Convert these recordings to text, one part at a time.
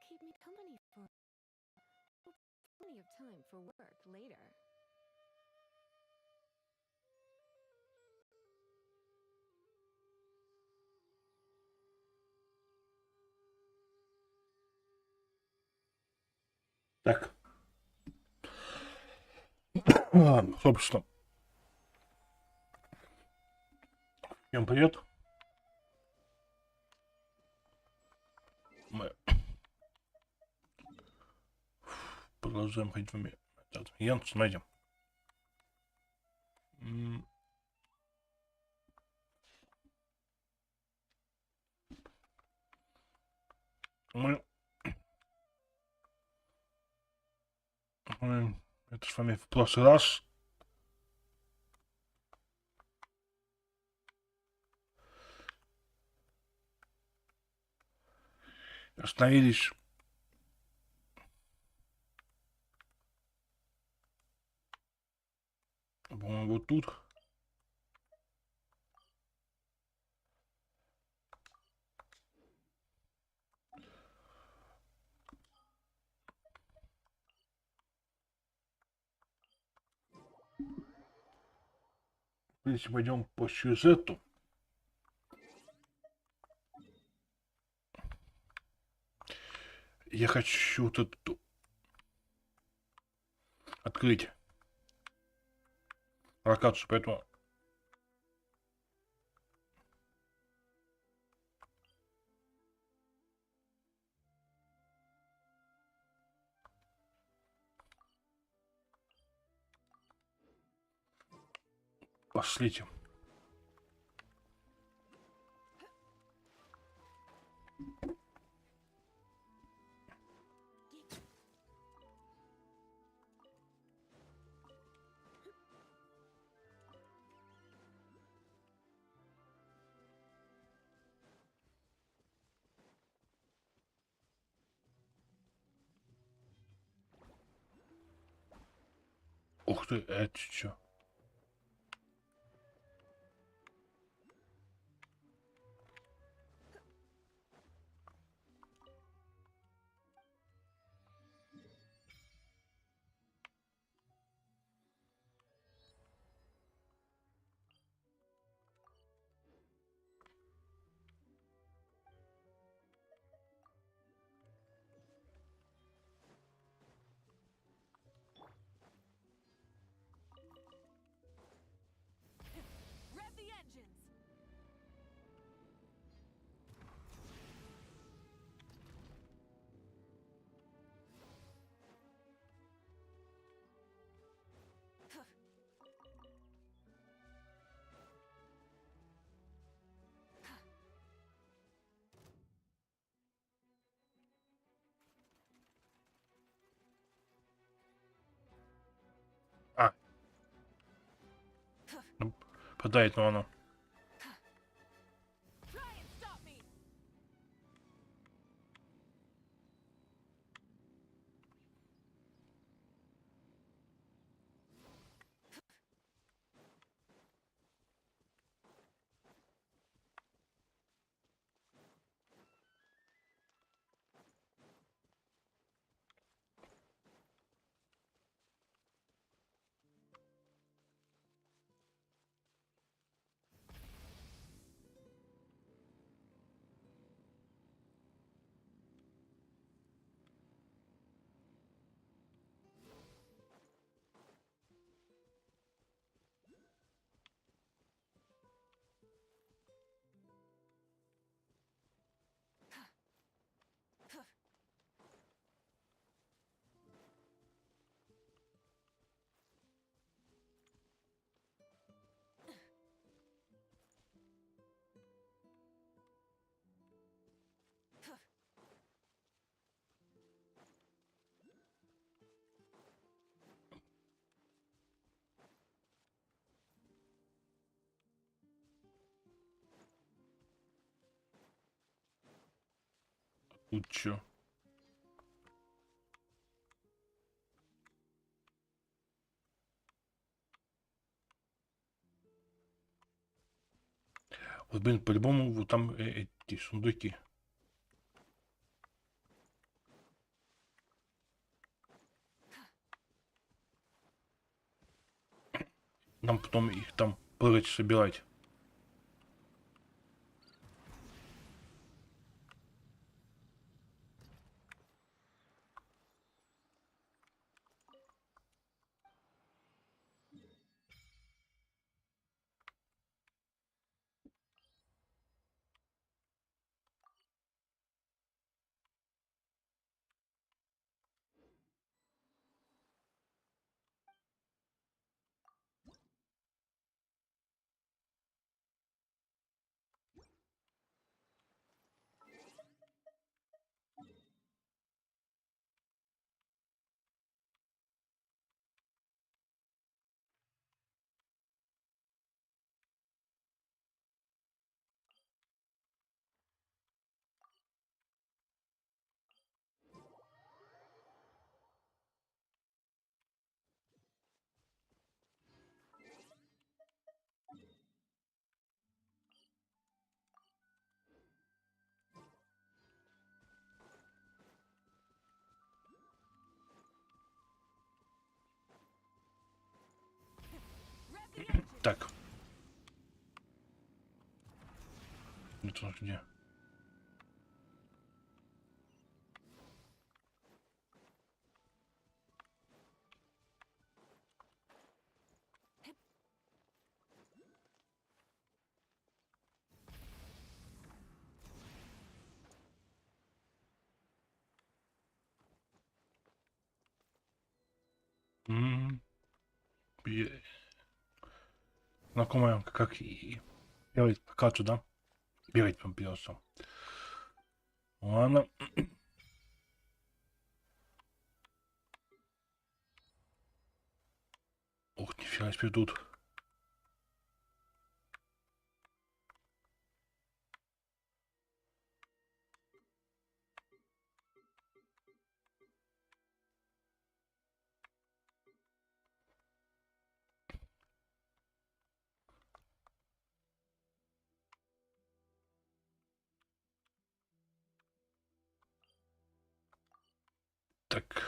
keep me company for plenty of time for work later. Так. Собственно. Всем привет. Мы продолжаем ходить в уме. Янс найдем. Мы это с вами в прошлый раз остановились, по-моему, вот тут. Если пойдем по сюжету, я хочу вот эту открыть локацию, поэтому пошлите. Ух ты, это что? Rev the engines. А. Ну, подает, но оно. Try and stop me. Тут что? Вот, блин, по-любому вот там эти сундуки. нам потом их там прыгать, собирать. Так. Это где? Знакомая, как и бегать по карту, да? Бегать прям придется. Ладно. Ух, нифига себе тут. Так.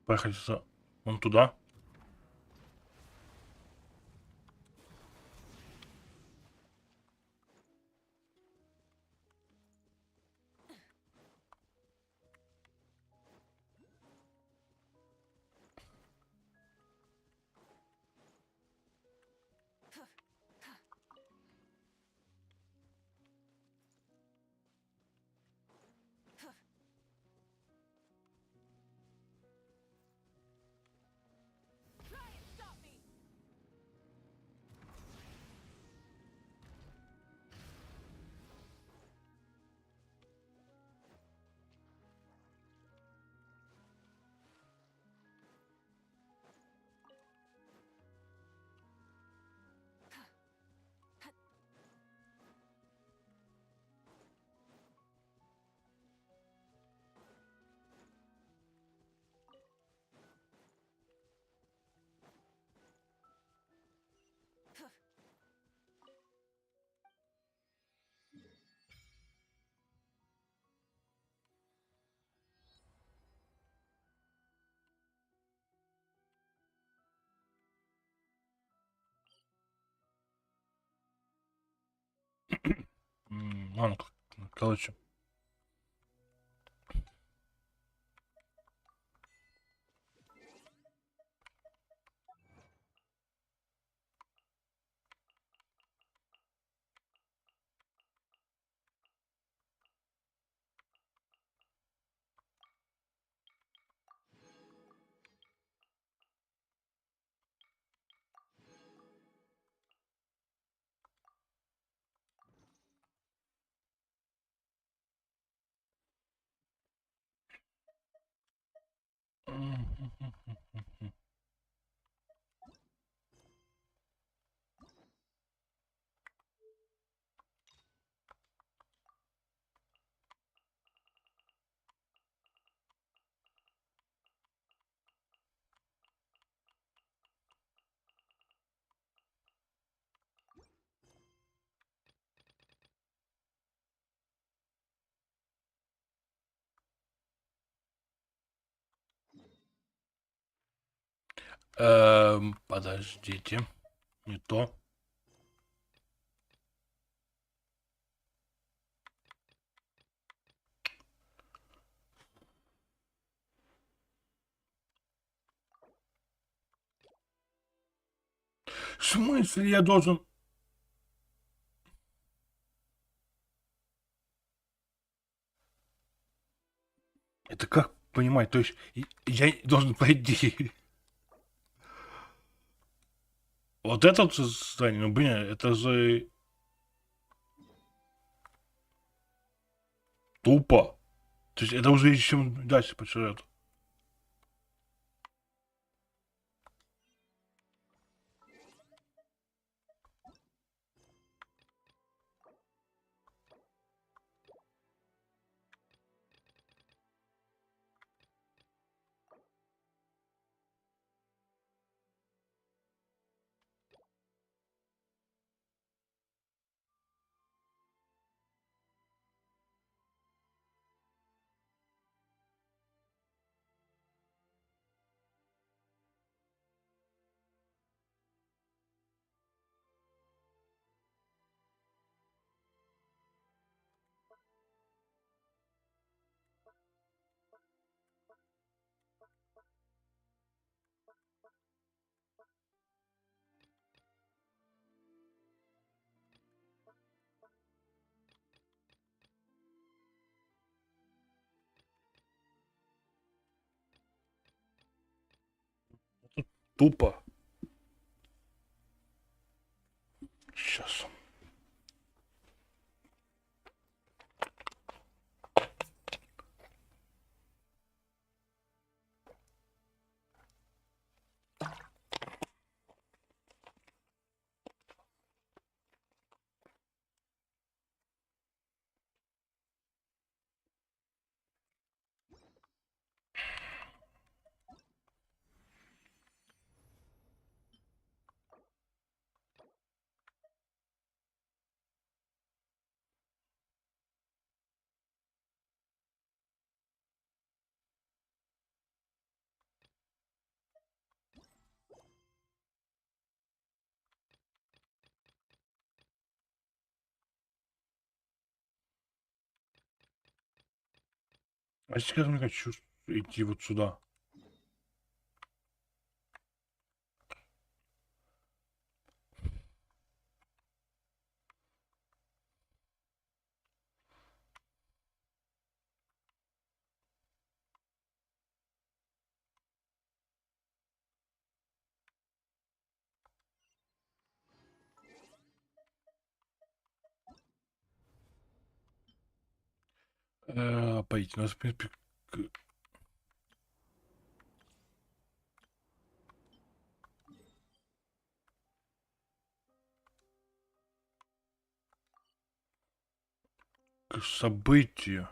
Поехать вон туда. Ладно, короче. Подождите. Не то. В смысле я должен... Это как понимать? То есть я должен пойти. Вот это вот состояние, ну блин, это же тупо. То есть это уже еще дальше по сюжету. Тупо. Сейчас. А сейчас не хочу идти вот сюда. Пойти. У нас, в принципе, к событию.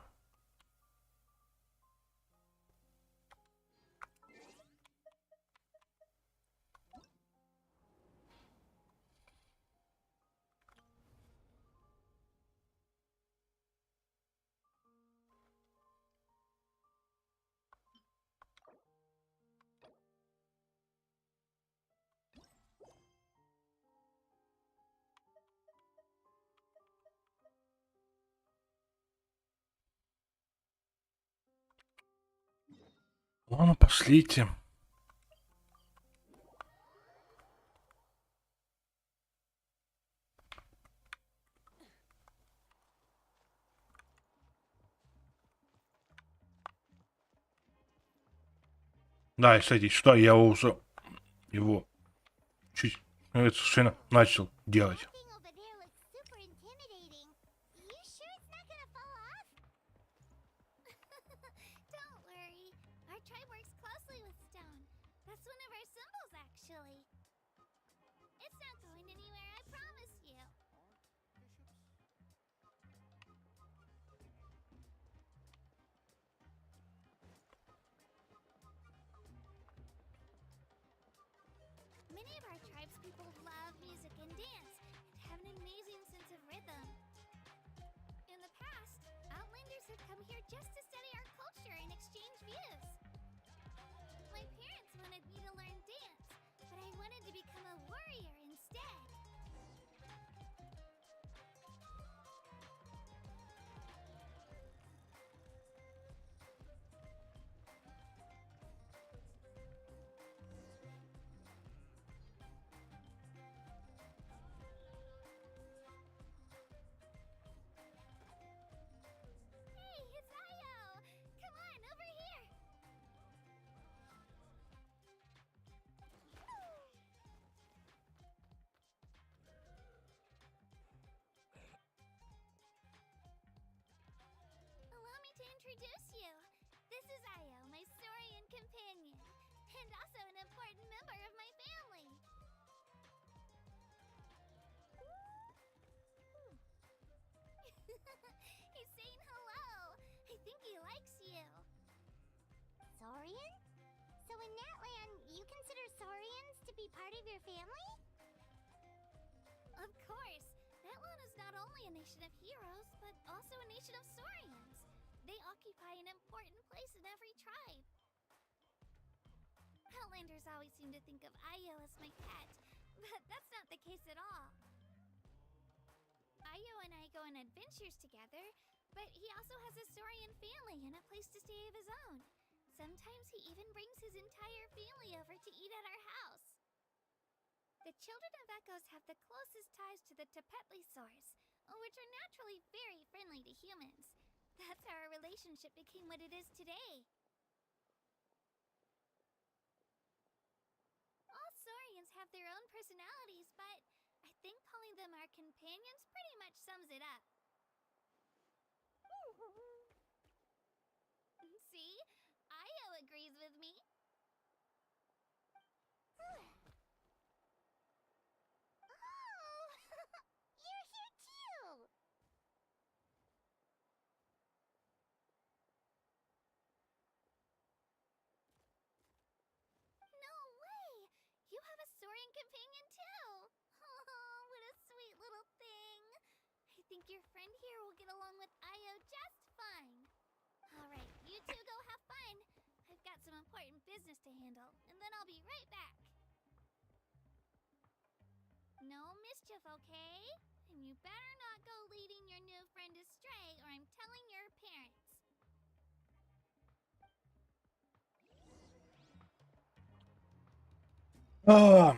Ладно, пошлите. Да, и, кстати, что я уже его чуть совершенно начал делать. Thing over there looks super intimidating. You sure it's not gonna fall off? Don't worry. Our tribe works closely people love music and dance and have an amazing sense of rhythm. In the past, Outlanders have come here just to study our culture and exchange views. My parents wanted me to learn dance, but I wanted to become a warrior instead. Hey, it's Ayo! Come on, over here! Allow me to introduce you. This is Ayo, my Saurian companion, and also an important member of my family. He's saying hello. I think he likes you. Saurian? So in Natland, you consider Saurians to be part of your family? Of course, Natlan is not only a nation of heroes, but also a nation of Saurians. They occupy an important place in every tribe. Outlanders always seem to think of Ayo as my pet, but that's not the case at all. Ayo and I go on adventures together, but he also has a Saurian family and a place to stay of his own. Sometimes he even brings his entire family over to eat at our house. The children of Echoes have the closest ties to the Tepetli source, which are naturally very friendly to humans. That's how our relationship became what it is today. All Saurians have their own personalities, but I think calling them our companions pretty much sums it up. See? Ayo agrees with me. Oh! You're here too! No way! You have a Saurian companion too! Oh, what a sweet little thing! I think your friend here will get along with Ayo just fine. Alright, you two go have fun. I've got some important business to handle, and then I'll be right back. No mischief, okay? And you better not go leading your new friend astray, or I'm telling your parents. А,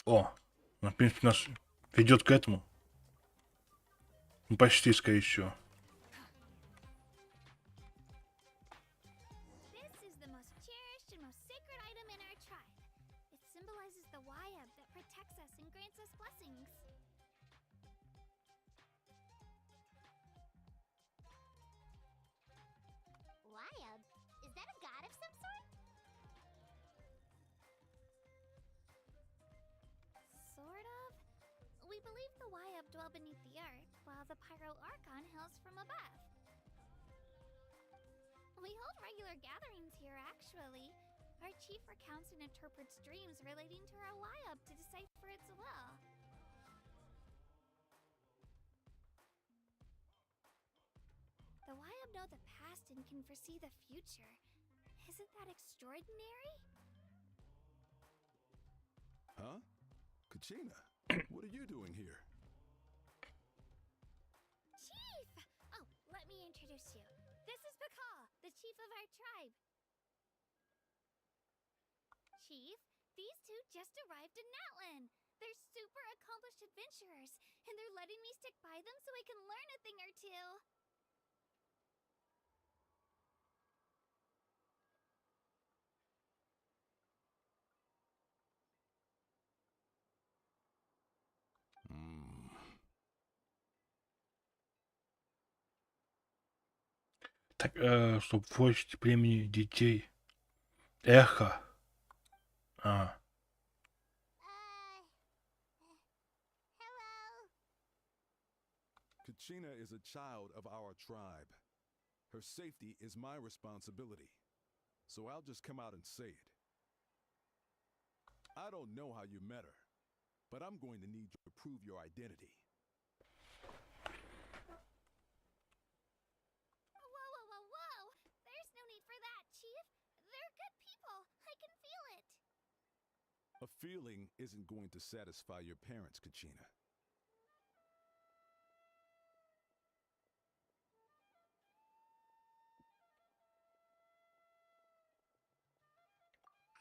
О, в принципе, нас ведет к этому. Ну, почти, скорее всего. This is the most cherished and most sacred item in our tribe. It symbolizes the Wayab that protects us and grants us blessings. Wayab? Is that a god of some sort? Sort of. We believe the Wayab dwell beneath the earth, while the Pyro Archon hails from above. We hold regular gatherings here, actually. Our chief recounts and interprets dreams relating to our Wayab to decipher its will. The Wayab know the past and can foresee the future. Isn't that extraordinary? Huh? Kachina, what are you doing here? Chief! Oh, let me introduce you. This is Pakal, the chief of our tribe. Chief, these two just arrived in Natlan. They're super accomplished adventurers, and they're letting me stick by them so I can learn a thing or two. Так, чтобы почте племени детей. Эхо. А, Hello? Kachina is a child of our tribe. Her safety is my responsibility. So I'll just come out and say it. I don't know how you met her, but I'm going to need you to prove your identity. Whoa, whoa, whoa, whoa! There's no need for that, Chief. They're good people. I can feel it. A feeling isn't going to satisfy your parents, Kachina.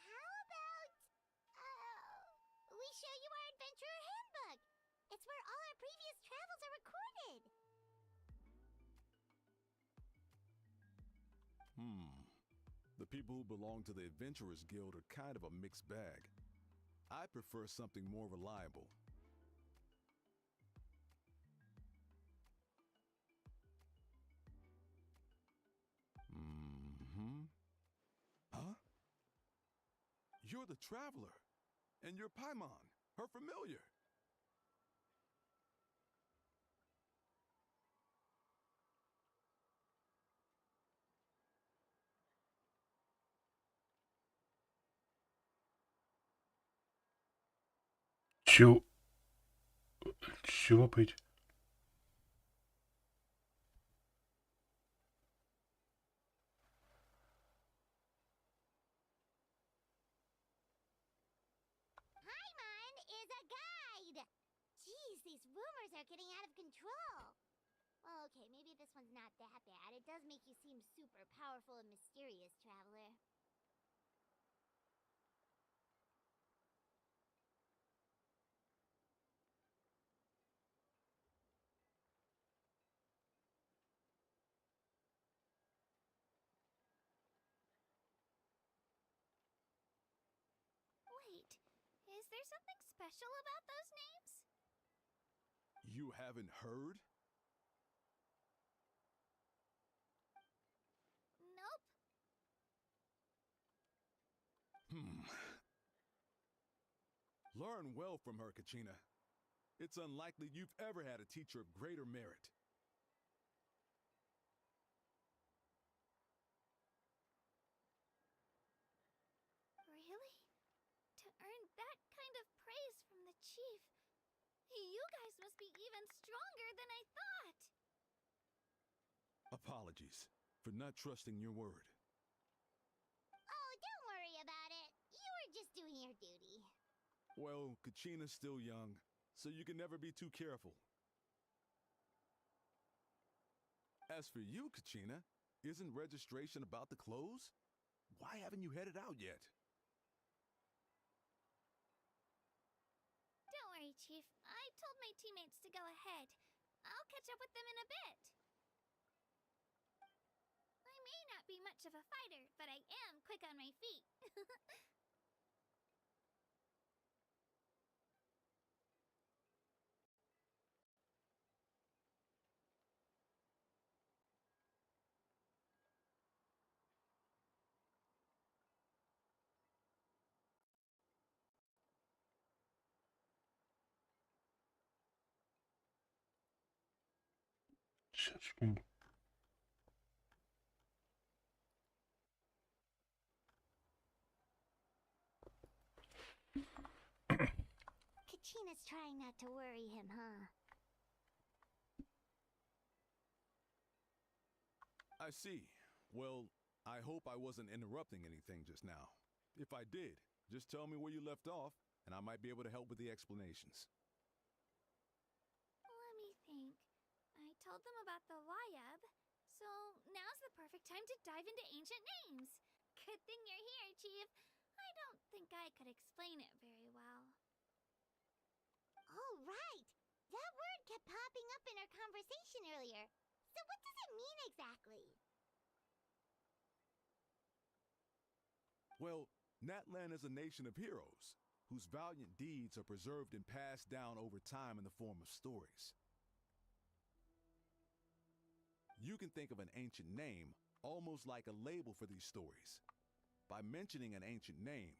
How about, we show you our adventurer handbook? It's where all our previous travels are recorded. The people who belong to the Adventurers Guild are kind of a mixed bag. I prefer something more reliable. Huh? You're the Traveler, and you're Paimon, her familiar. Чего? Чего быть? Paimon is a guide! Jeez, these rumors are getting out of control. Well, okay, maybe this one's not that bad. It does make you seem super powerful and mysterious, Traveler. Wait, is there something special about those names? You haven't heard? Nope. Learn well from her, Kachina. It's unlikely you've ever had a teacher of greater merit. Really? To earn that kind of praise from the Chief, you guys must be even stronger than I thought. Apologies for not trusting your word. Oh, don't worry about it. You were just doing your duty. Well, Kachina's still young, so you can never be too careful. As for you, Kachina, isn't registration about to close? Why haven't you headed out yet? Don't worry, Chief. I told my teammates to go ahead. I'll catch up with them in a bit. I may not be much of a fighter, but I am quick on my feet. Сейчас, секунду. Kachina's trying not to worry him, huh? I see. Well, I hope I wasn't interrupting anything just now. If I did, just tell me where you left off, and I might be able to help with the explanations. Let me think. I told them about the Wayab, so now's the perfect time to dive into ancient names. Good thing you're here, Chief. I don't think I could explain it very well. Oh, right! That word kept popping up in our conversation earlier. So what does it mean exactly? Well, Natlan is a nation of heroes, whose valiant deeds are preserved and passed down over time in the form of stories. You can think of an ancient name almost like a label for these stories. By mentioning an ancient name,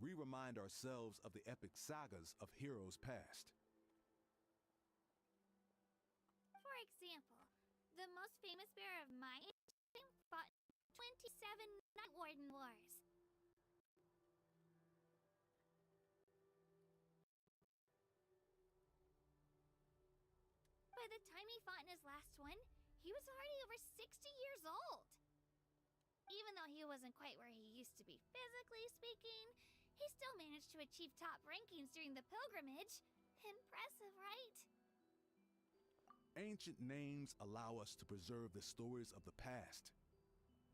we remind ourselves of the epic sagas of heroes past. For famous bear of my age fought in 27 Night Warden Wars. By the time he fought in his last one, he was already over 60 years old. Even though he wasn't quite where he used to be physically speaking, he still managed to achieve top rankings during the pilgrimage. Impressive, right? Ancient names allow us to preserve the stories of the past.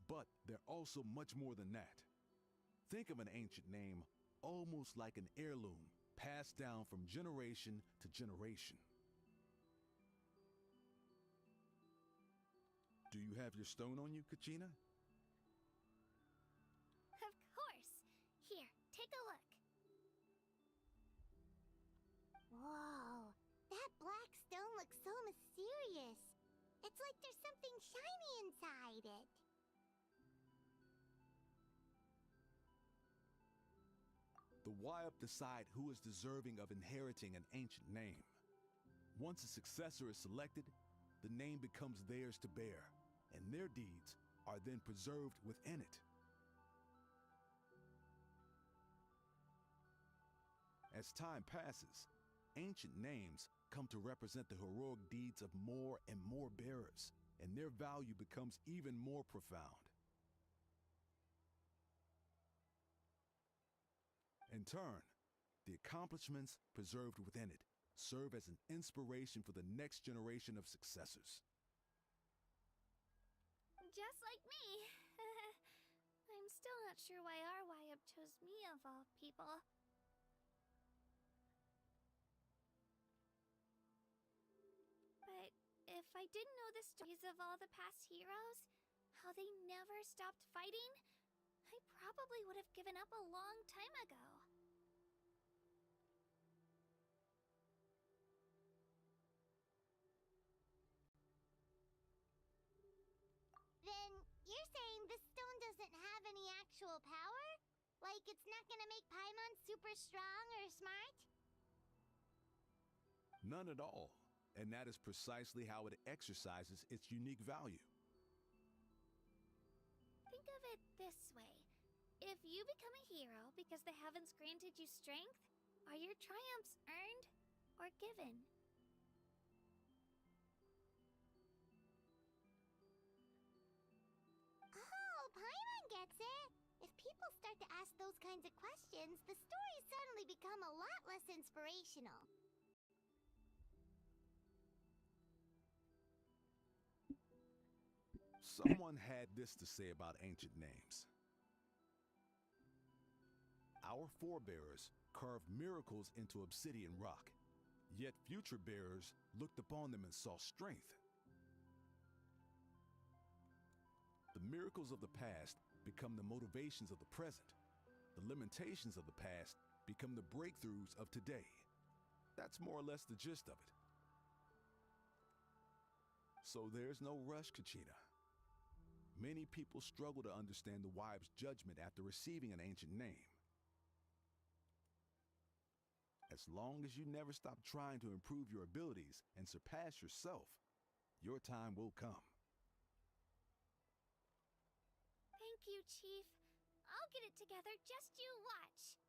But they're also much more than that. Think of an ancient name almost like an heirloom passed down from generation to generation. Do you have your stone on you, Kachina? Of course. Here, take a look. Whoa, that black stone looks so mysterious. It's like there's something shiny inside it. The Wayup decide who is deserving of inheriting an ancient name. Once a successor is selected, the name becomes theirs to bear, and their deeds are then preserved within it. As time passes, ancient names come to represent the heroic deeds of more and more bearers, and their value becomes even more profound. In turn, the accomplishments preserved within it serve as an inspiration for the next generation of successors. Just like me. I'm still not sure why our Wayup chose me of all people. But if I didn't know the stories of all the past heroes, how they never stopped fighting, I probably would have given up a long time ago. Then you're saying this stone doesn't have any actual power? Like it's not gonna make Paimon super strong or smart? None at all, and that is precisely how it exercises its unique value. Think of it this way. If you become a hero because the heavens granted you strength, are your triumphs earned or given? Oh, Paimon gets it! If people start to ask those kinds of questions, the stories suddenly become a lot less inspirational. Someone had this to say about ancient names. Our forebears carved miracles into obsidian rock, yet future bearers looked upon them and saw strength. The miracles of the past become the motivations of the present. The limitations of the past become the breakthroughs of today. That's more or less the gist of it. So there's no rush, Kachina. Many people struggle to understand the Wayup's judgment after receiving an ancient name. As long as you never stop trying to improve your abilities and surpass yourself, your time will come. Thank you, Chief. I'll get it together, just you watch.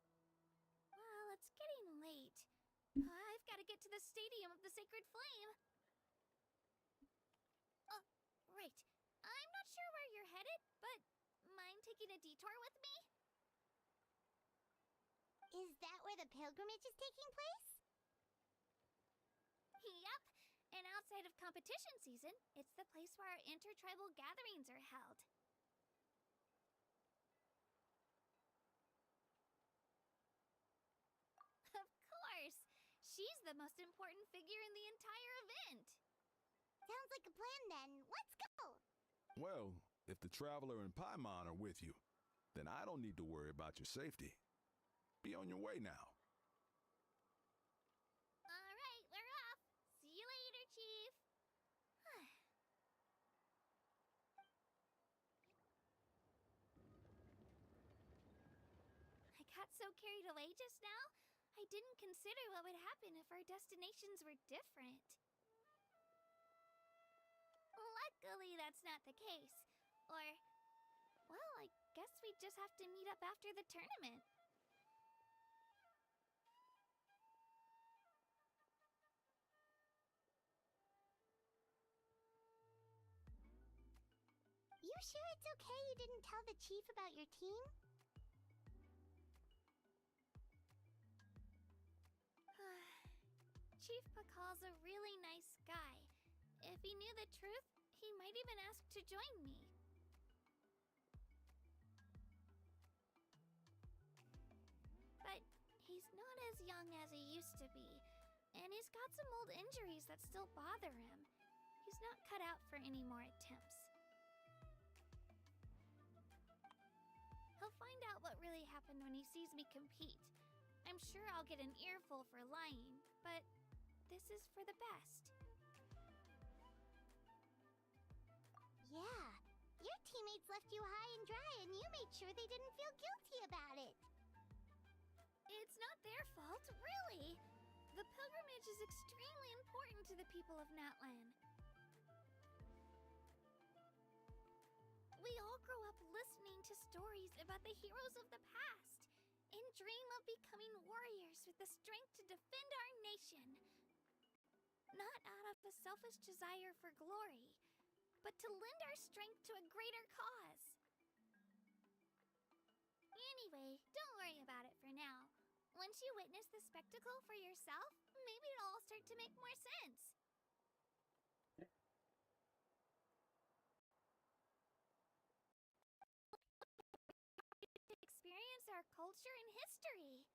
Well, it's getting late. I've got to get to the Stadium of the Sacred Flame. Oh, right. I'm not sure where you're headed, but mind taking a detour with me? Is that where the pilgrimage is taking place? Yep. And outside of competition season, it's the place where our intertribal gatherings are held. Of course! She's the most important figure in the entire event! Sounds like a plan then. Let's go! Well, if the Traveler and Paimon are with you, then I don't need to worry about your safety. Be on your way now. Alright, we're off! See you later, Chief! I got so carried away just now, I didn't consider what would happen if our destinations were different. Let's luckily that's not the case. Or, well, I guess we just have to meet up after the tournament. You sure it's okay you didn't tell the chief about your team? Chief Pakal's a really nice guy. If he knew the truth, he might even ask to join me. But he's not as young as he used to be, and he's got some old injuries that still bother him. He's not cut out for any more attempts. He'll find out what really happened when he sees me compete. I'm sure I'll get an earful for lying, but this is for the best. Yeah, your teammates left you high and dry and you made sure they didn't feel guilty about it. It's not their fault, really. The pilgrimage is extremely important to the people of Natlan. We all grow up listening to stories about the heroes of the past and dream of becoming warriors with the strength to defend our nation. Not out of a selfish desire for glory, but to lend our strength to a greater cause. Anyway, don't worry about it for now. Once you witness the spectacle for yourself, maybe it'll all start to make more sense. Experience our culture and history.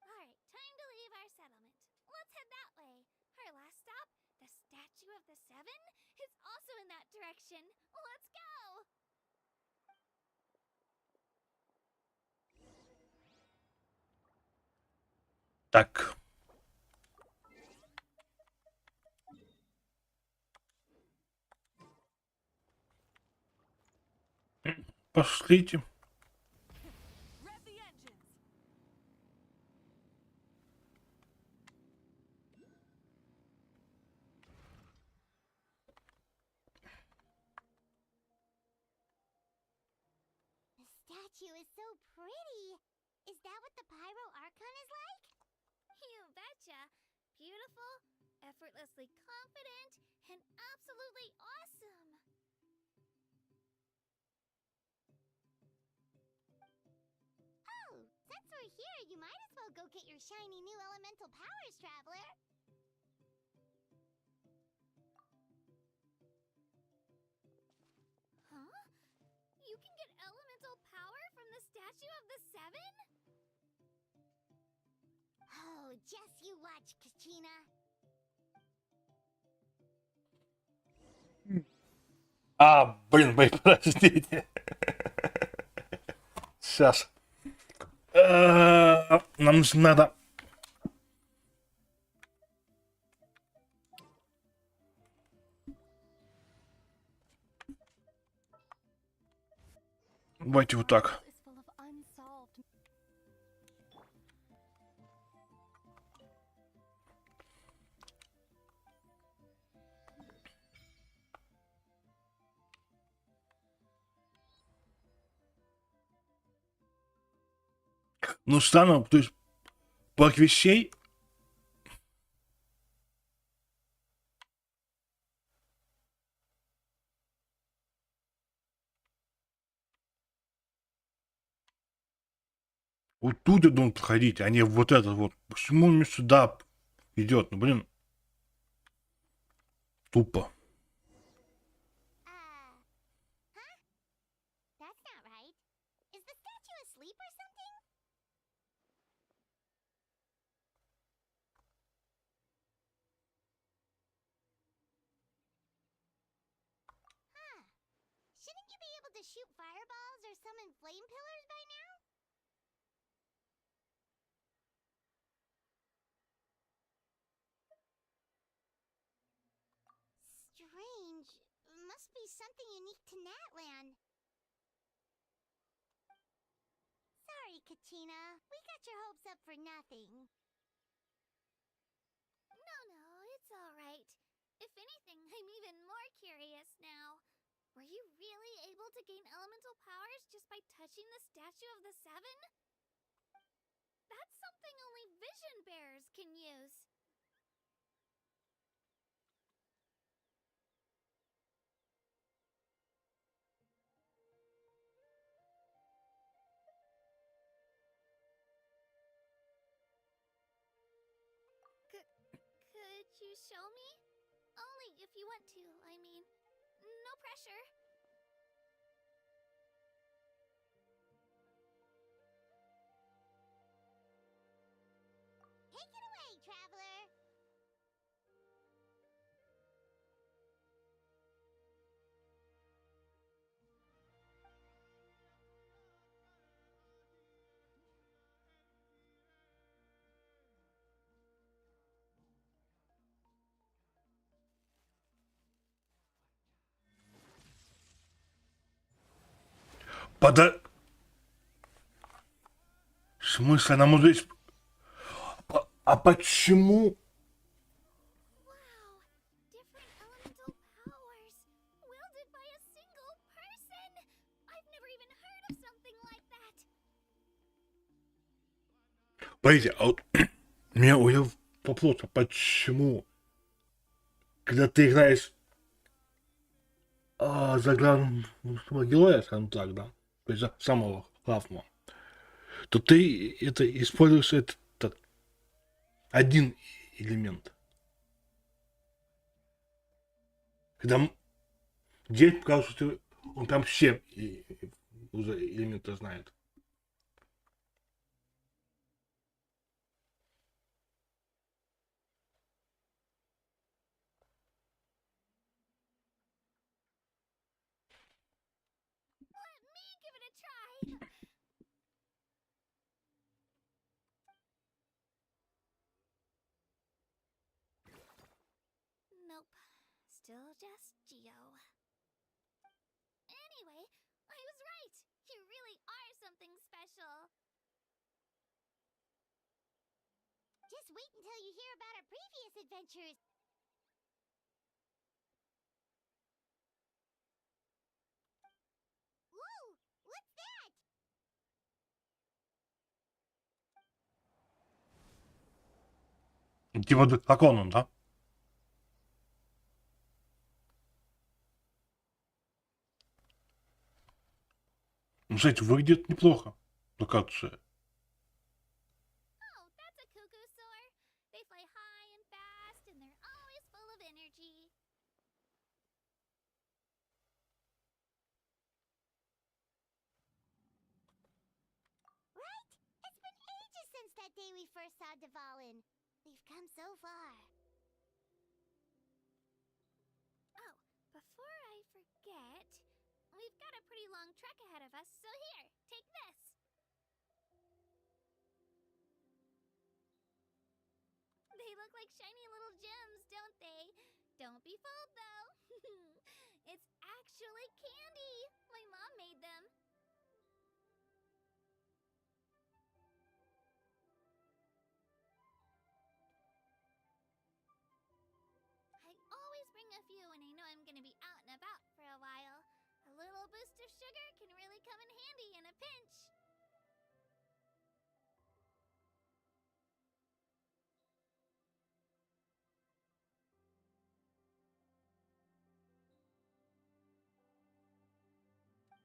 Alright, time to leave our settlement. Let's head that way. Our last stop, the Statue of the Seven, is also in that direction. Let's go! Так. Пошлите. Rev the engines. The statue is so pretty. Is that what the Pyro Archon is like? You betcha. Beautiful, effortlessly confident, and absolutely awesome. Oh, since we're here, you might as well go get your shiny new elemental powers, Traveler. Huh? You can get elemental power from the Statue of the Seven? Oh, just you watch, Kachina. Блин, подождите. Сейчас. Нам надо... Давайте вот так. Is full of unsolved. Ну, странно, то есть, парк вещей... Вот тут я думал проходить, а не вот этот вот. Почему он мне сюда идет? Ну, блин. Тупо. Huh? That's not right. Is the statue asleep or something? Huh. Shouldn't you be able to shoot fireballs or summon flame pillars by now? Strange. Must be something unique to Natlan. Sorry, Kachina. We got your hopes up for nothing. No, it's all right. If anything, I'm even more curious now. Were you really able to gain elemental powers just by touching the Statue of the Seven? That's something only vision bearers can use. Could you show me? Only if you want to, I mean. No pressure. Take it away, traveler. Пода... В смысле, она может быть... А почему? Wow! Different elemental powers, wielded by a single person! I've never even heard of something like that! Погодите, а вот меня вопрос, а почему, когда ты играешь за главного героя, скажем так, да, то есть за самого главного, то ты это используешь этот один элемент. Когда здесь показывает, что он там все уже элементы знает. Let me give it a try! Nope. Still just Geo. Anyway, I was right! You really are something special! Just wait until you hear about our previous adventures. Whoa! What's that? Типа драконом, да? Ну, кстати, выглядит неплохо. Локация. Oh, that's a cuckoo soar. They fly high and fast, and they're always full of energy. Right? It's been ages since that day we first saw Dvalin. We've come so far. Oh, before I forget, we've got a pretty long trek ahead of us, so here, take this. They look like shiny little gems, don't they? Don't be fooled, though. It's actually candy. My mom made them. I always bring a few when I know I'm gonna be out and about for a while. A little boost of sugar can really come in handy in a pinch.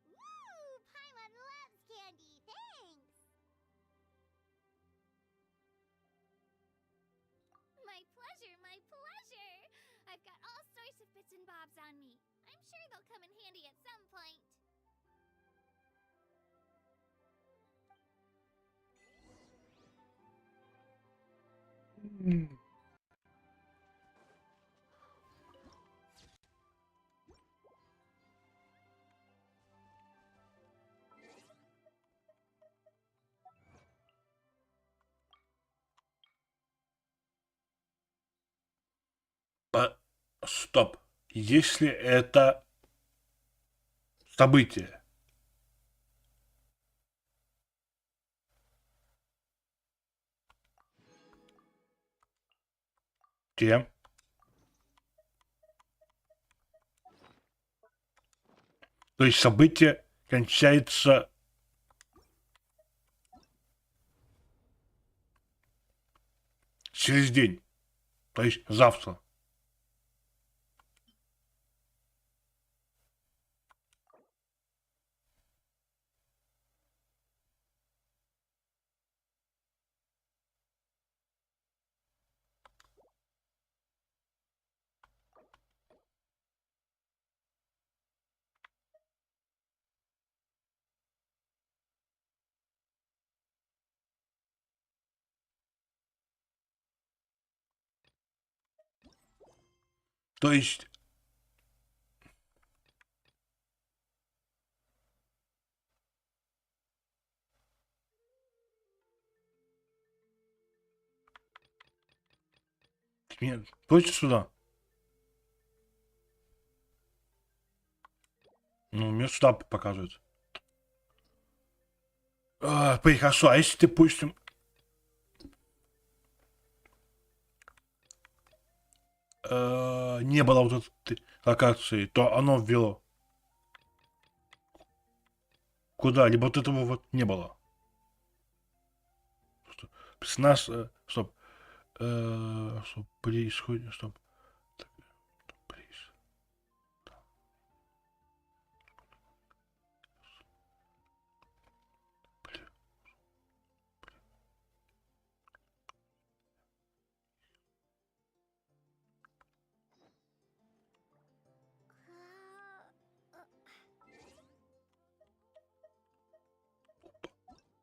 Woo! Paimon loves candy. Thanks. My pleasure, my pleasure! I've got all sorts of bits and bobs on me. I'm sure they'll come in handy at some point. Стоп. Если это событие, те То есть событие кончается через день. То есть завтра. То есть меня точно сюда? Ну, мне сюда показывают. Хорошо, а если ты, допустим, не было вот этой локации, то оно ввело куда? Либо вот этого вот не было. Персонаж, стоп, что происходит, стоп, приз.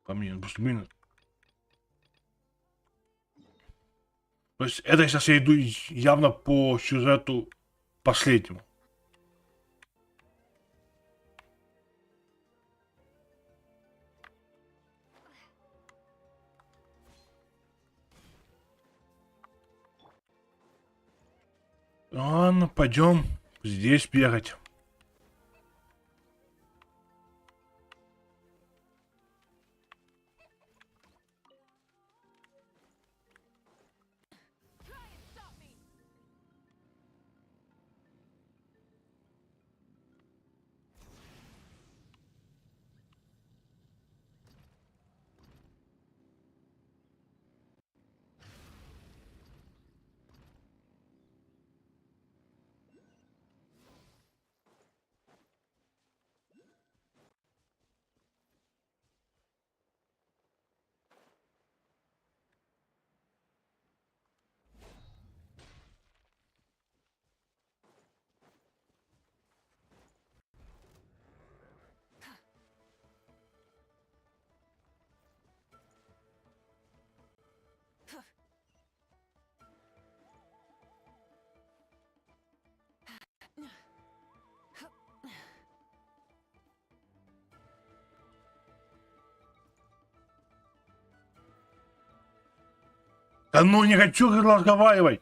По мне, просто, блин. То есть это сейчас я иду явно по сюжету последнему. Ладно, пойдем здесь бегать. Да ну не хочу разговаривать.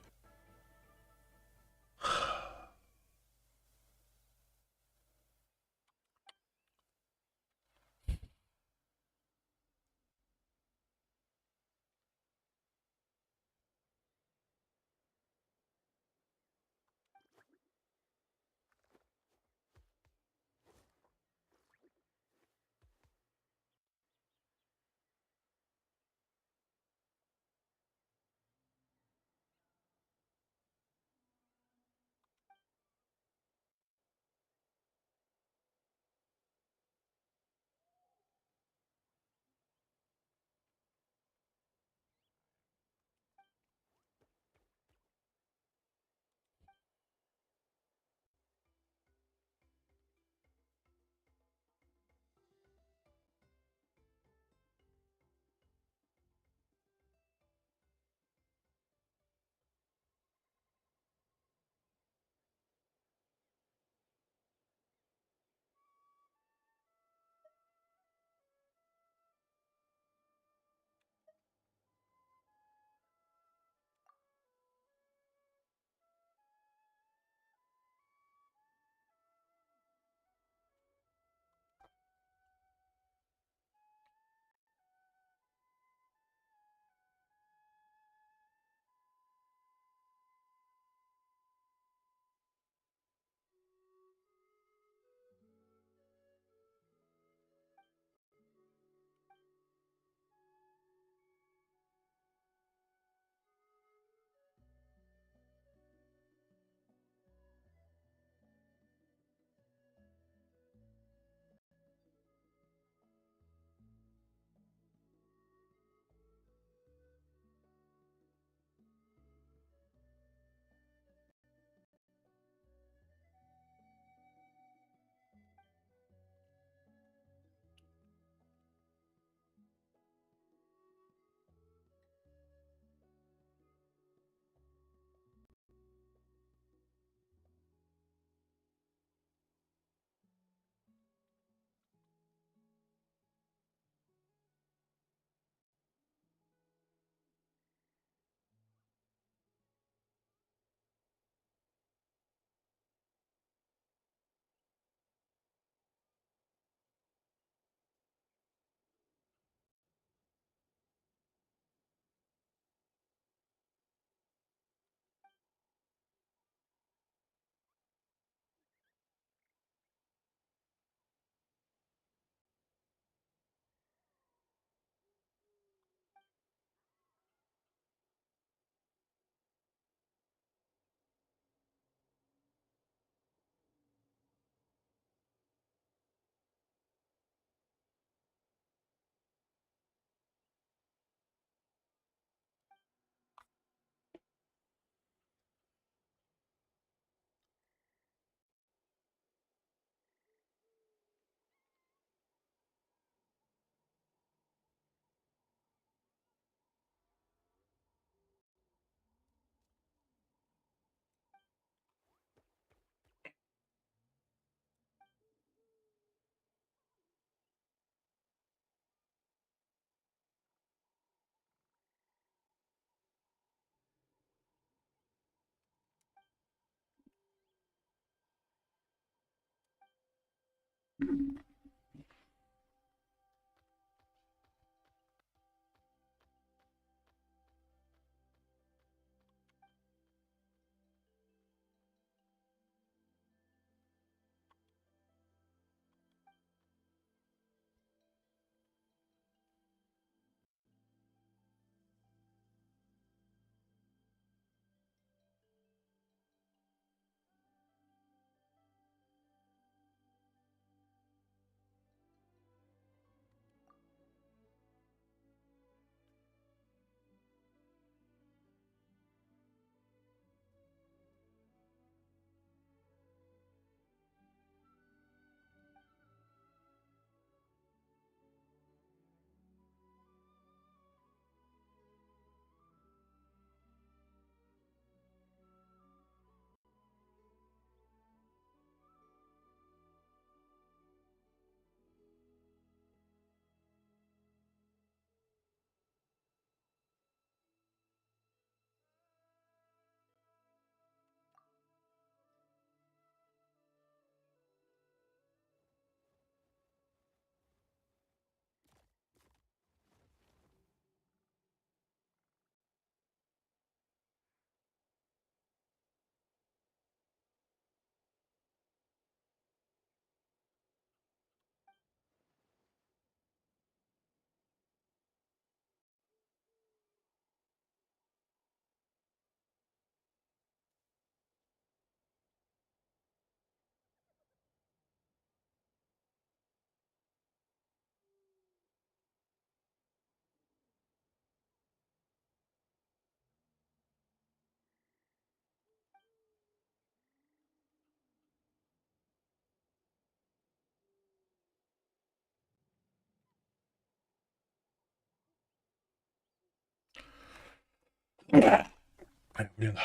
Ай, блин.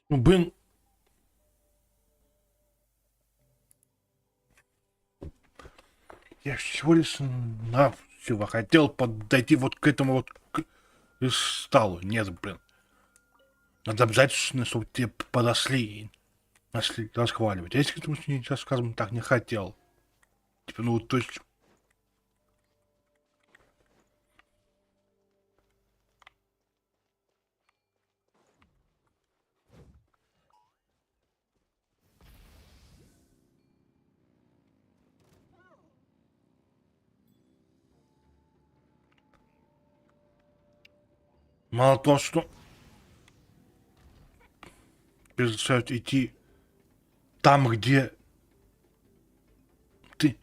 Ну, блин. Я всего лишь навсего хотел подойти вот к этому вот кристаллу. Нет, блин. Надо обязательно, чтобы тебе подошли и начали расхваливать. А если ты сейчас, скажем так, не хотел? Типа, ну, то есть... Мало того, что разрешают идти там, где ты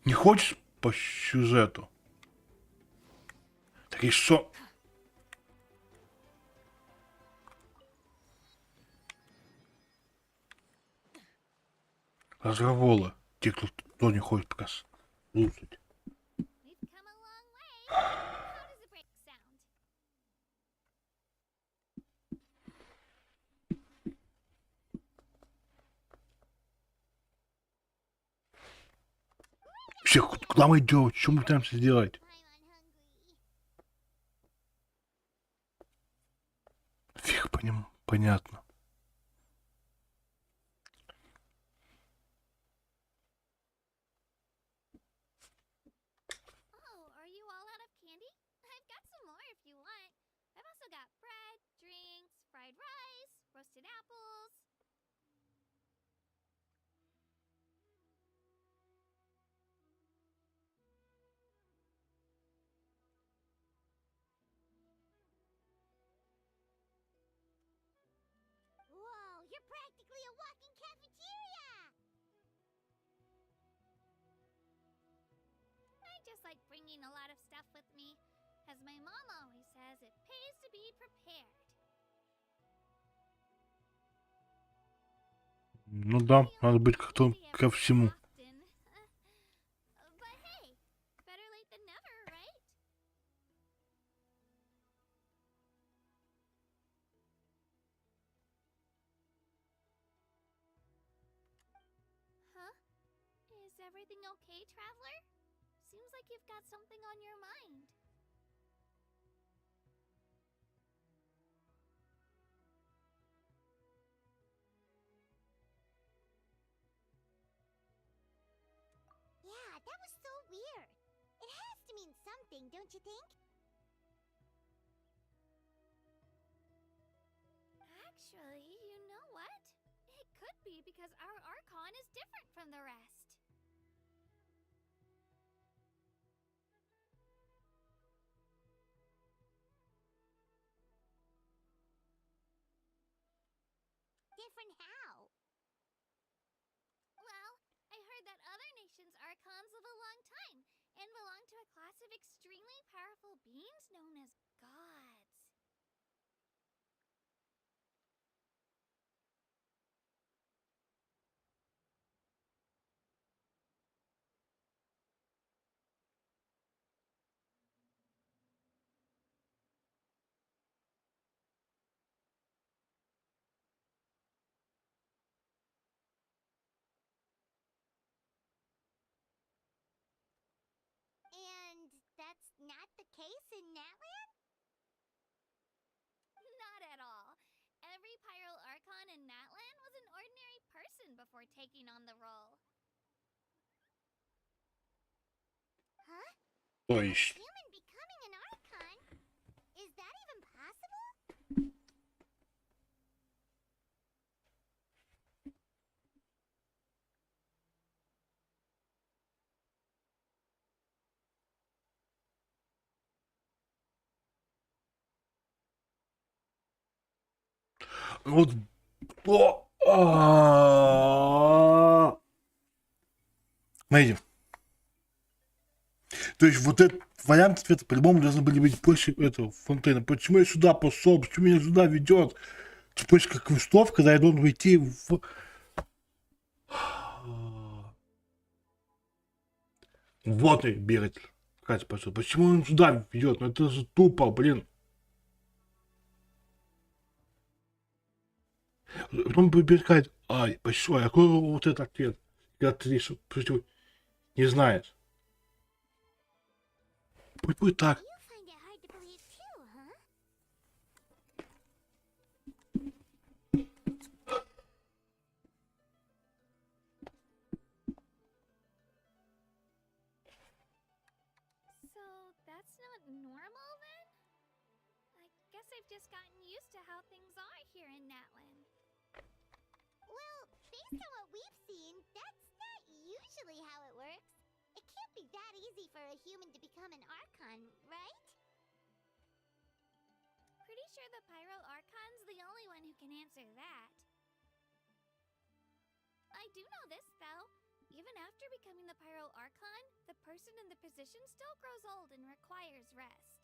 не хочешь по сюжету, так и что? Разговоры. Те, кто не хочет пока слушать. We've come a long way. How does a break sound? Вообще, куда мы идем? Что мы пытаемся сделать? I'm hungry. Фиг по нему, понятно. Oh, are you all out of candy? I've got some more if you want. I've also got bread, drinks, fried rice, roasted apples. Whoa, you're practically a walking cafeteria! I just like bringing a lot of stuff with me. As my mom always says, it pays to be prepared. Ну да, надо быть как-то ко всему. But hey, better late than never, right? Huh? Is everything okay, traveler? Seems like you've got something on your mind. Yeah, that was so weird. It has to mean something, don't you think? Actually, you know what? It could be because our Archon is different from the rest. Different how? Well, I heard that other nations' Archons live a long time and belong to a class of extremely powerful beings known as gods. And that's not the case in Natland? Not at all. Every Pyral Archon in Natland was an ordinary person before taking on the role. Huh? То есть... Human becoming an Archon? Is that even possible? Вот... Смотрите. То есть вот этот вариант ответа по-любому должны были быть после этого фонтейна. Почему я сюда пошел? Почему меня сюда ведет? Цепочка квестов, когда я должен войти в... Вот и бегать. Катя пошел. Почему он сюда ведет? Ну это же тупо, блин. Потом выбирает, ай, ой, а какой вот этот ответ? Когда ты не знаешь. Пусть будет так. You find it hard to believe too, huh? So that's not normal then? I guess I've just gotten used to how things are here in Natlan. Well, based on what we've seen, that's not usually how it works. It can't be that easy for a human to become an Archon, right? Pretty sure the Pyro Archon's the only one who can answer that. I do know this, though. Even after becoming the Pyro Archon, the person in the position still grows old and requires rest.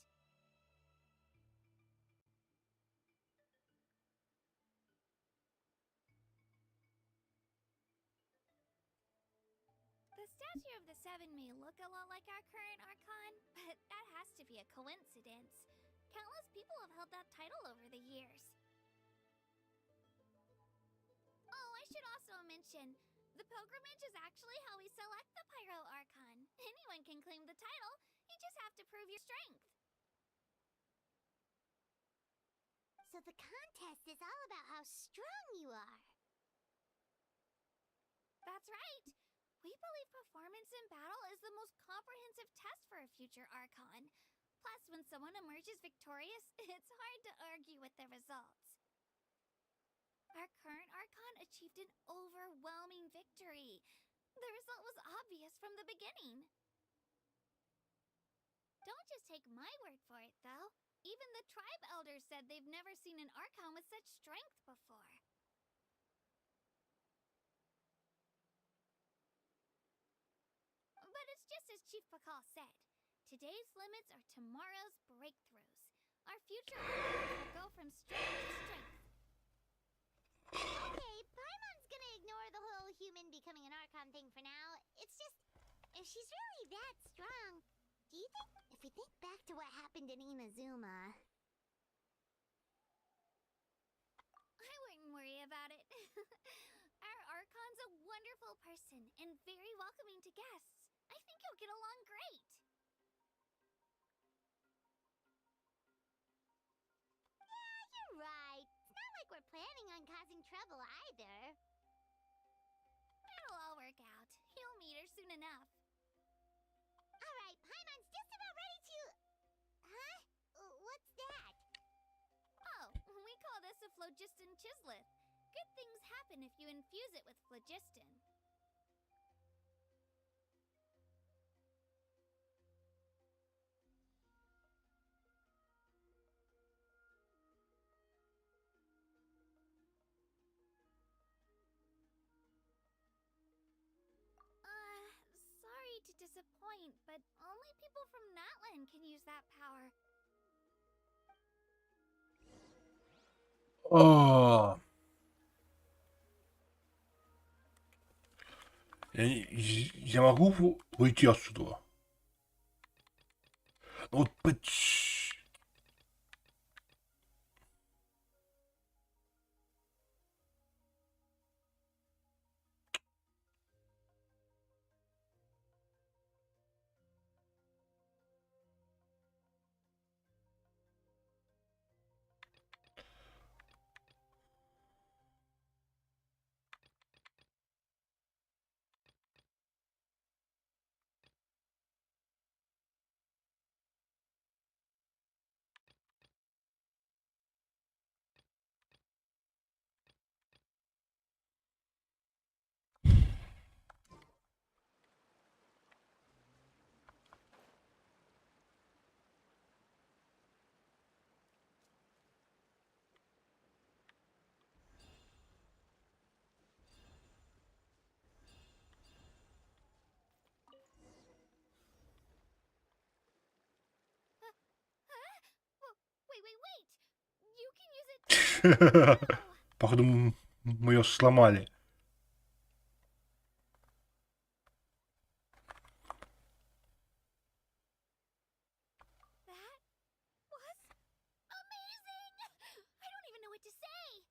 The statue of the Seven may look a lot like our current Archon, but that has to be a coincidence. Countless people have held that title over the years. Oh, I should also mention, the pilgrimage is actually how we select the Pyro Archon. Anyone can claim the title, you just have to prove your strength. So the contest is all about how strong you are. That's right. We believe performance in battle is the most comprehensive test for a future Archon. Plus, when someone emerges victorious, it's hard to argue with the results. Our current Archon achieved an overwhelming victory. The result was obvious from the beginning. Don't just take my word for it, though. Even the tribe elders said they've never seen an Archon with such strength before. But it's just as Chief Pakal said. Today's limits are tomorrow's breakthroughs. Our future Archons will go from strength to strength. Okay, Paimon's gonna ignore the whole human becoming an Archon thing for now. It's just, if she's really that strong, do you think, if we think back to what happened in Inazuma... I wouldn't worry about it. Our Archon's a wonderful person and very welcoming to guests. I think you'll get along great. Yeah, you're right. It's not like we're planning on causing trouble either. It'll all work out. You'll meet her soon enough. Alright, Paimon's just about ready to... Huh? What's that? Oh, we call this a phlogiston chisleth. Good things happen if you infuse it with phlogiston. Sorry to disappoint, but only people from Natlan can use that power. А, я могу уйти отсюда? Вот Wait. You can use it. походу мы ее сломали. That was amazing! I don't even know what to say.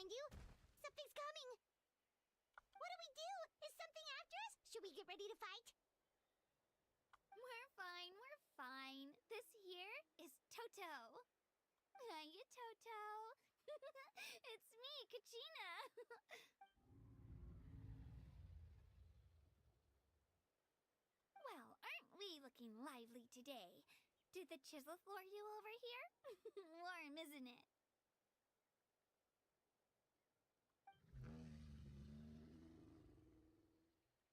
behind you. Something's coming. What do we do? Is something after us? Should we get ready to fight? We're fine, we're fine. This here is Toto. Hiya, Toto. It's me, Kachina. Well, aren't we looking lively today? Did the chisel floor you over here? Warm, isn't it?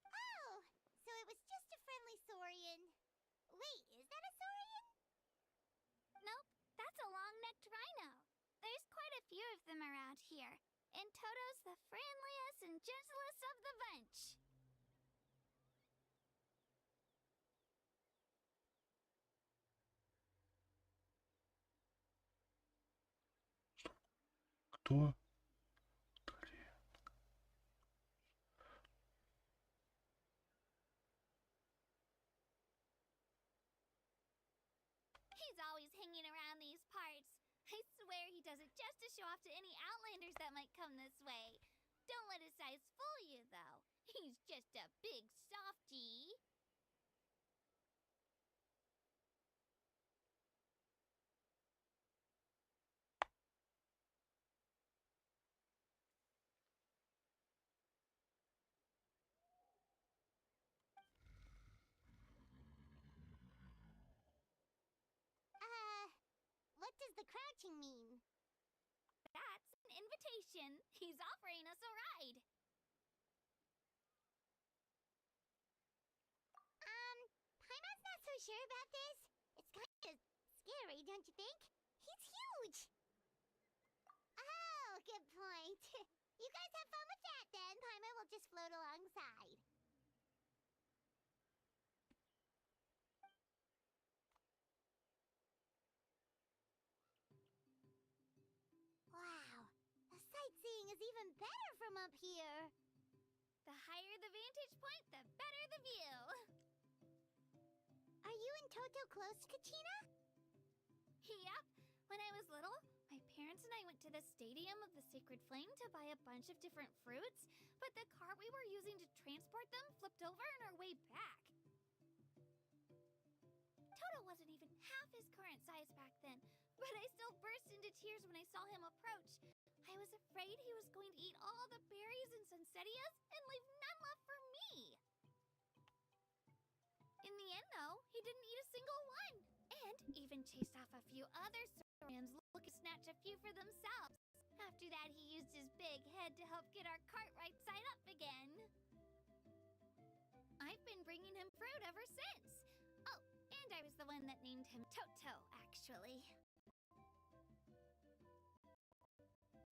Oh, so it was just a friendly saurian. Wait, is that a saurian? Nope, that's a long-necked rhino. There's quite a few of them around here, and Toto's the friendliest and gentlest of the bunch. Кто? He's always hanging around these parts. I swear he does it just to show off to any outlanders that might come this way. Don't let his size fool you, though. He's just a big softie. What does the crouching mean? That's an invitation. He's offering us a ride. Paimon's not so sure about this. It's kind of scary, don't you think? He's huge! Oh, good point. You guys have fun with that then. Paimon will just float alongside. Wow, the sightseeing is even better from up here. The higher the vantage point, the better the view. Are you and Toto close, Kachina? Yep. When I was little, my parents and I went to the Stadium of the Sacred Flame to buy a bunch of different fruits, but the cart we were using to transport them flipped over on our way back. Toto wasn't even half his current size back then, but I still burst into tears when I saw him approach. I was afraid he was going to eat all the berries and sunsettias and leave none left for me. In the end, though, he didn't eat a single one, and even chased off a few other saurians looking to snatch a few for themselves. After that, he used his big head to help get our cart right side up again. I've been bringing him fruit ever since. Oh, and I was the one that named him Toto, actually.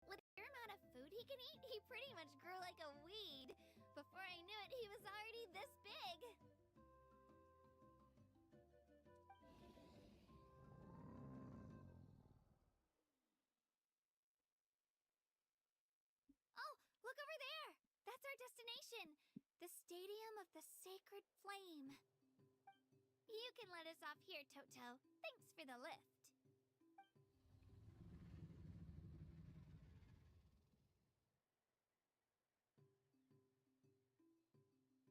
With the amount of food he can eat, he pretty much grew like a weed. Before I knew it, he was already this big. Oh, look over there! That's our destination! The Stadium of the Sacred Flame. You can let us off here, Toto. Thanks for the lift.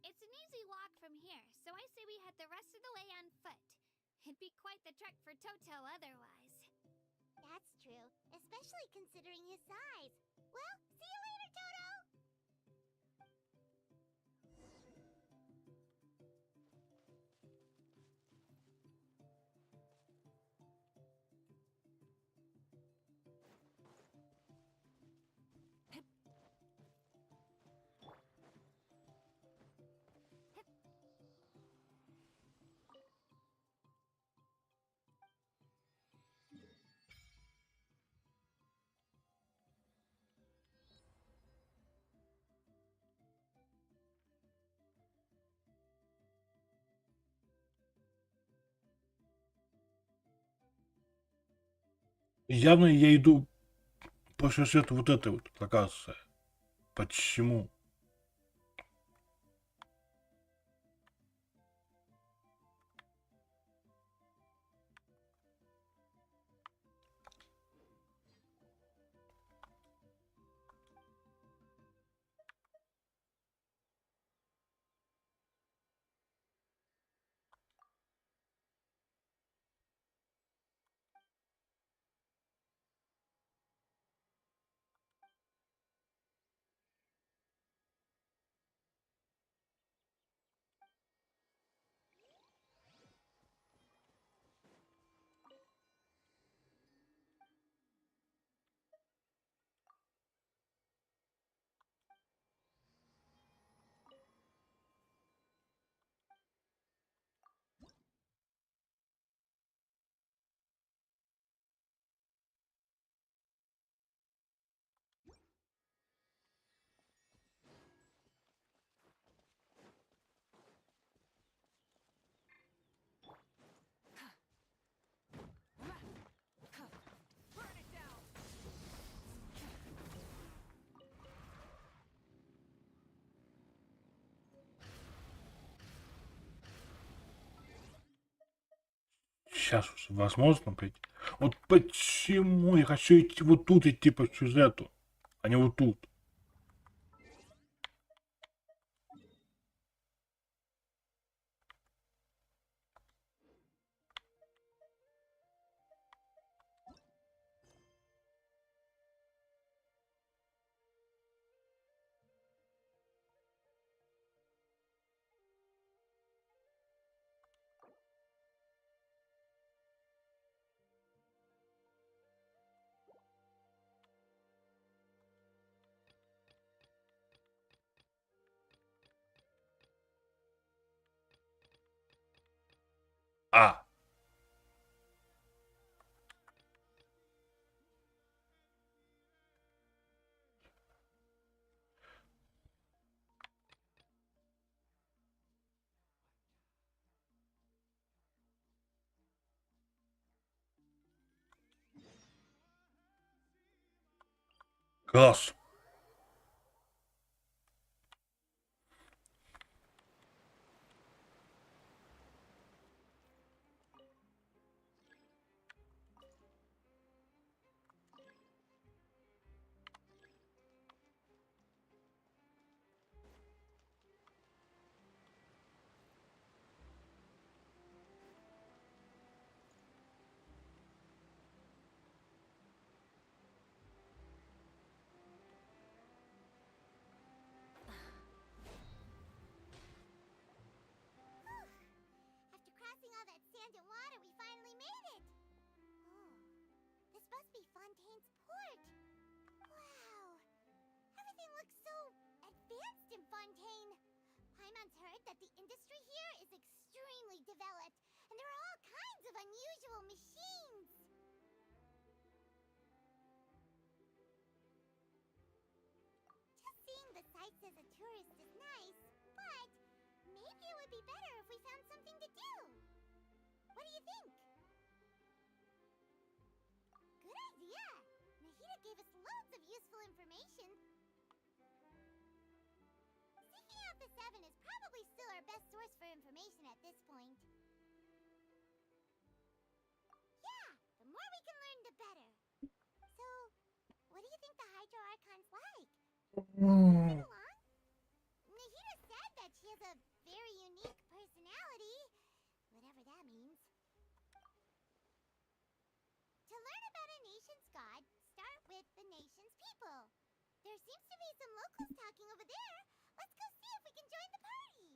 It's an easy walk from here, so I say we head the rest of the way on foot. It'd be quite the trek for Toto otherwise. That's true, especially considering his size. Well, see you later, Toto! Явно я иду по сюжету вот этой вот локации. Почему? Сейчас возможно прийти. Вот почему я хочу идти вот тут, идти по сюжету, а не вот тут. А, класс. After crossing all that sand and water, we finally made it! Oh, this must be Fontaine's port! Wow! Everything looks so advanced in Fontaine! Paimon's heard that the industry here is extremely developed, and there are all kinds of unusual machines! Just seeing the sights as a tourist is nice, but maybe it would be better if we found something to do. What do you think? Good idea! Nahida gave us loads of useful information. Seeking out the Seven is probably still our best source for information at this point. Yeah, the more we can learn, the better. So, what do you think the Hydro Archon's like? Get along? Nahida said that she has a very unique personality, whatever that means. To learn about a nation's god, start with the nation's people. There seems to be some locals talking over there. Let's go see if we can join the party.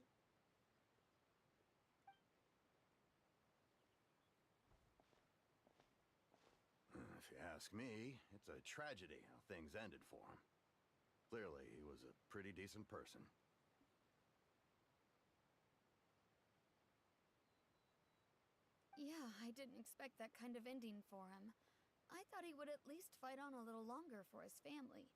If you ask me, it's a tragedy how things ended for him. Clearly, he was a pretty decent person. Yeah, I didn't expect that kind of ending for him. I thought he would at least fight on a little longer for his family.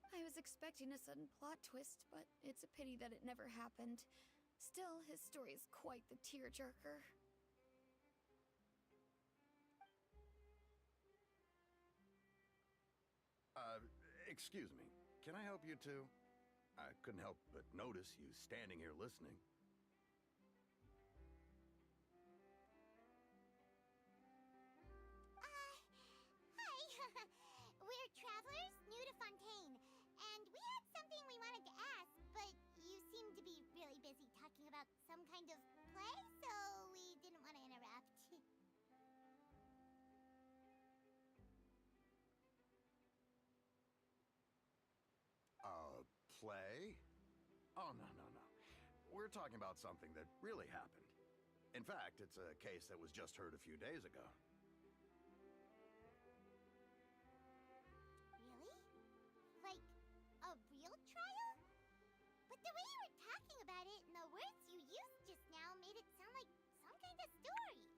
I was expecting a sudden plot twist, but it's a pity that it never happened. Still, his story is quite the tearjerker. Excuse me. Can I help you too? I couldn't help but notice you standing here listening. Hi. We're travelers new to Fontaine, and we had something we wanted to ask, but you seem to be really busy talking about some kind of play, so we didn't want to interrupt. Play? Oh, no, no, no. We're talking about something that really happened. In fact, it's a case that was just heard a few days ago. Really? Like, a real trial? But the way you were talking about it and the words you used just now made it sound like some kind of story.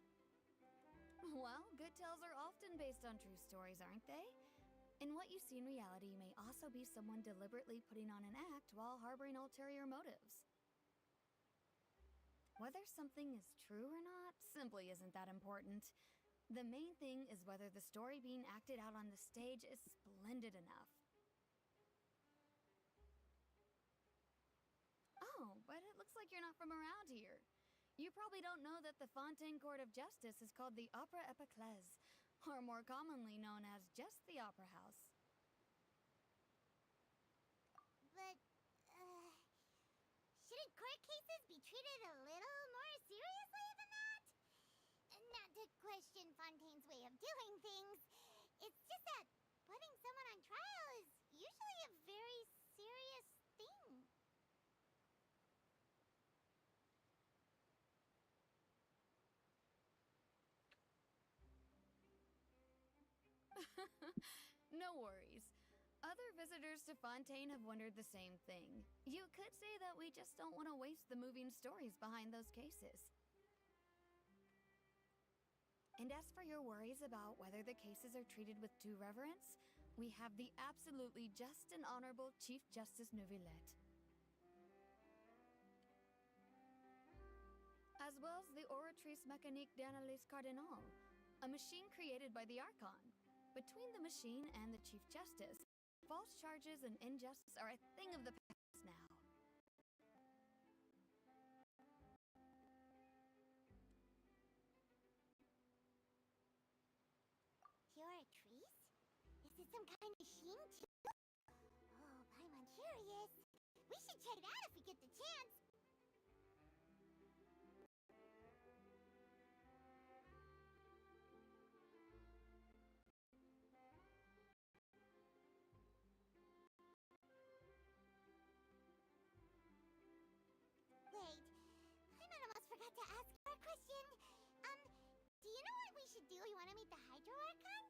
Well, good tales are often based on true stories, aren't they? And what you see in reality may also be someone deliberately putting on an act while harboring ulterior motives. Whether something is true or not simply isn't that important. The main thing is whether the story being acted out on the stage is splendid enough. Oh, but it looks like you're not from around here. You probably don't know that the Fontaine Court of Justice is called the Opera Epiclese, or more commonly known as just the Opera House. But, shouldn't court cases be treated a little more seriously than that? Not to question Fontaine's way of doing things. It's just that putting someone on trial is usually a very serious thing. No worries. Other visitors to Fontaine have wondered the same thing. You could say that we just don't want to waste the moving stories behind those cases. And as for your worries about whether the cases are treated with due reverence, we have the absolutely just and honorable Chief Justice Neuvillette, as well as the Oratrice Mécanique d'Analyse Cardinal, a machine created by the Archon. Between the machine and the Chief Justice, false charges and injustice are a thing of the past now. Oratrice? Is it some kind of machine too? Oh, I'm curious. We should check it out if we get the chance. Wait, I almost forgot to ask you a question. Do you know what we should do? You want to meet the Hydro Archon?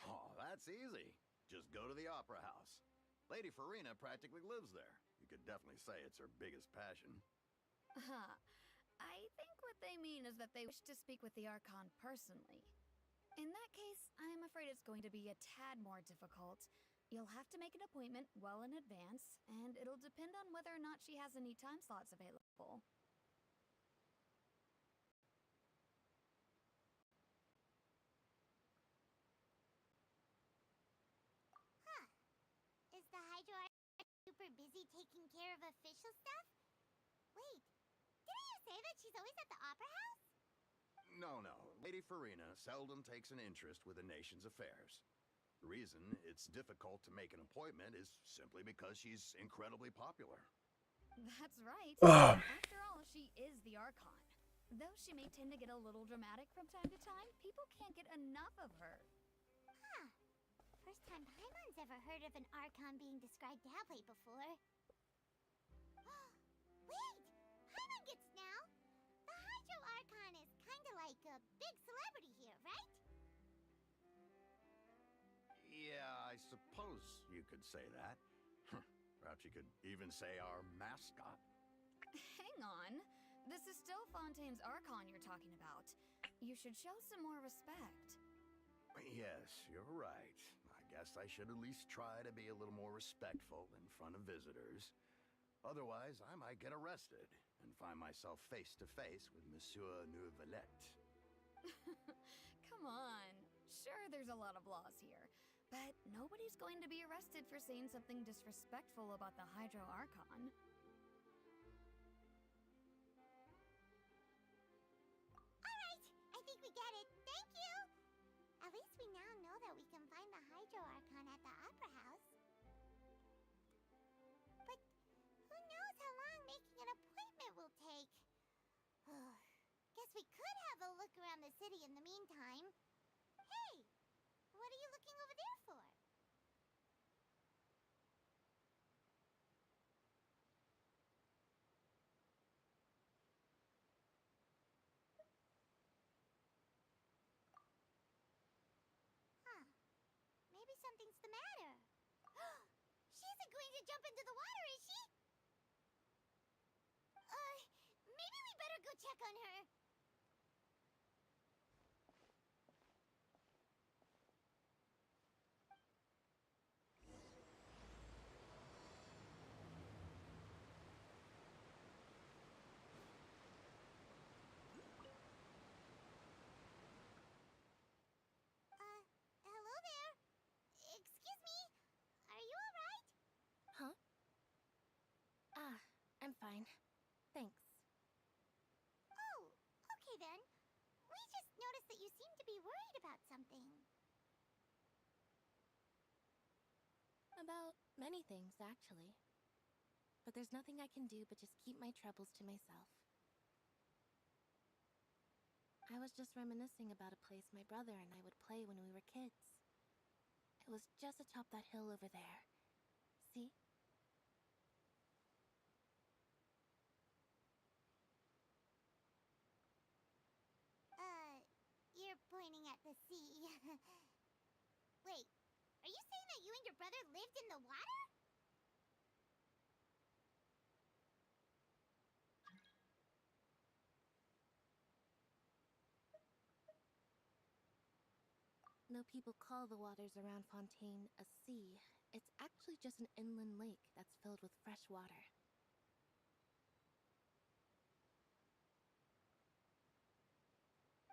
Oh, that's easy. Just go to the Opera House. Lady Farina practically lives there. You could definitely say it's her biggest passion. Huh. I think what they mean is that they wish to speak with the Archon personally. In that case, I'm afraid it's going to be a tad more difficult. You'll have to make an appointment well in advance, and it'll depend on whether or not she has any time slots available. Huh. Is the Hydro Archon super busy taking care of official stuff? Wait, didn't you say that she's always at the Opera House? No. Lady Farina seldom takes an interest with the nation's affairs. The reason it's difficult to make an appointment is simply because she's incredibly popular. That's right. Ah. After all, she is the Archon. Though she may tend to get a little dramatic from time to time, people can't get enough of her. Huh. First time Paimon's ever heard of an Archon being described that way before. Wait! Paimon gets now! The Hydro Archon is kinda like a big celebrity here, right? Yeah, I suppose you could say that. Perhaps you could even say our mascot. Hang on. This is still Fontaine's Archon you're talking about. You should show some more respect. Yes, you're right. I guess I should at least try to be a little more respectful in front of visitors. Otherwise, I might get arrested and find myself face to face with Monsieur Neuvillette. Come on. Sure, there's a lot of laws here, but nobody's going to be arrested for saying something disrespectful about the Hydro Archon. Alright, I think we get it. Thank you! At least we now know that we can find the Hydro Archon at the Opera House. But who knows how long making an appointment will take? Guess we could have a look around the city in the meantime. Hey! What are you looking over there for? Huh. Maybe something's the matter. She isn't going to jump into the water, is she? Maybe we better go check on her. Hello there. Excuse me. Are you alright? Huh? Ah, I'm fine. Thanks. Oh, okay then. We just noticed that you seem to be worried about something. About many things, actually. But there's nothing I can do but just keep my troubles to myself. I was just reminiscing about a place my brother and I would play when we were kids. It was just atop that hill over there. See? You're pointing at the sea. Wait, are you saying that you and your brother lived in the water? Though people call the waters around Fontaine a sea, it's actually just an inland lake that's filled with fresh water.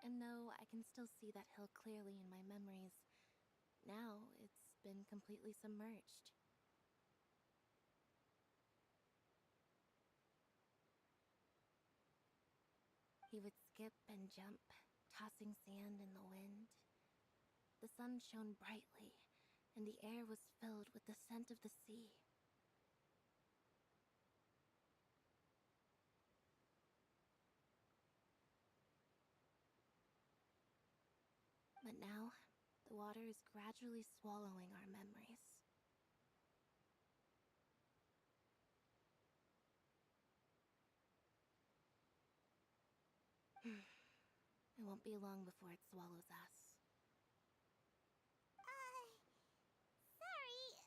And though I can still see that hill clearly in my memories, now it's been completely submerged. He would skip and jump, tossing sand in the wind. The sun shone brightly, and the air was filled with the scent of the sea. But now, the water is gradually swallowing our memories. It won't be long before it swallows us. Sorry.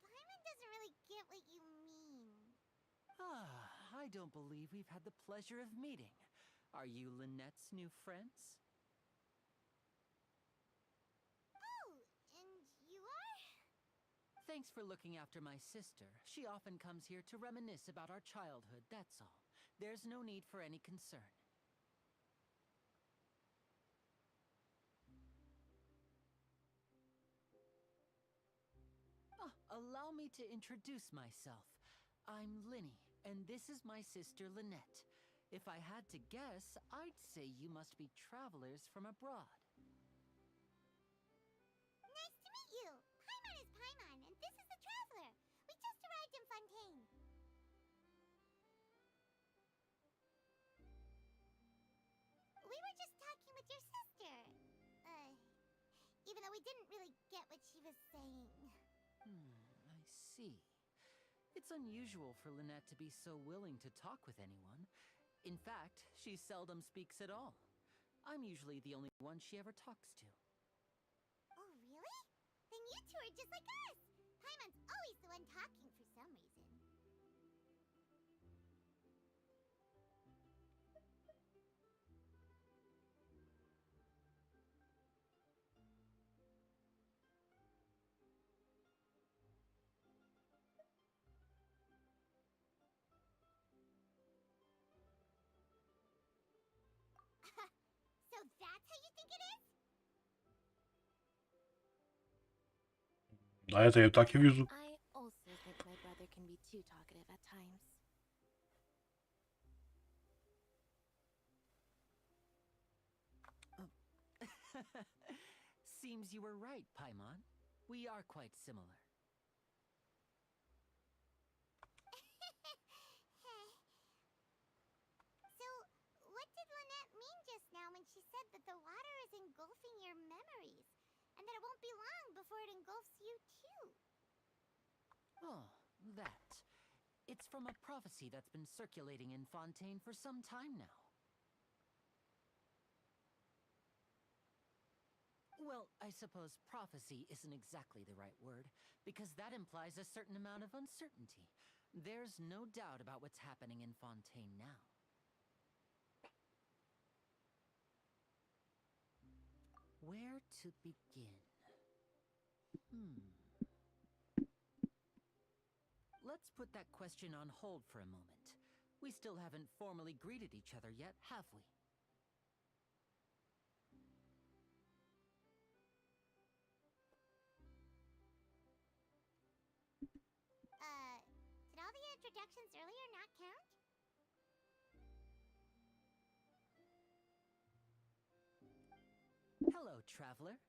Paimon doesn't really get what you mean. I don't believe we've had the pleasure of meeting. Are you Lynette's new friends? Oh, and you are? Thanks for looking after my sister. She often comes here to reminisce about our childhood, that's all. There's no need for any concern. Allow me to introduce myself. I'm Linny, and this is my sister Lynette. If I had to guess, I'd say you must be travelers from abroad. Nice to meet you. Paimon is Paimon, and this is the Traveler. We just arrived in Fontaine. We were just talking with your sister. Even though we didn't really get what she was saying. I see. It's unusual for Lynette to be so willing to talk with anyone. In fact, she seldom speaks at all. I'm usually the only one she ever talks to. Oh, really? Then you two are just like us. Paimon's always the one talking for some reason. So that's how you think it is? Да, это я так и вижу. I also think my brother can be too talkative at times. Seems you were right, Paimon. We are quite similar. So, what did Lynette mean just now when she said that the water is engulfing your memories? And that it won't be long before it engulfs you too? Oh, that. It's from a prophecy that's been circulating in Fontaine for some time now. Well, I suppose prophecy isn't exactly the right word, because that implies a certain amount of uncertainty. There's no doubt about what's happening in Fontaine now. Where to begin? Let's put that question on hold for a moment. We still haven't formally greeted each other yet, have we? Did all the introductions earlier not count? traveler.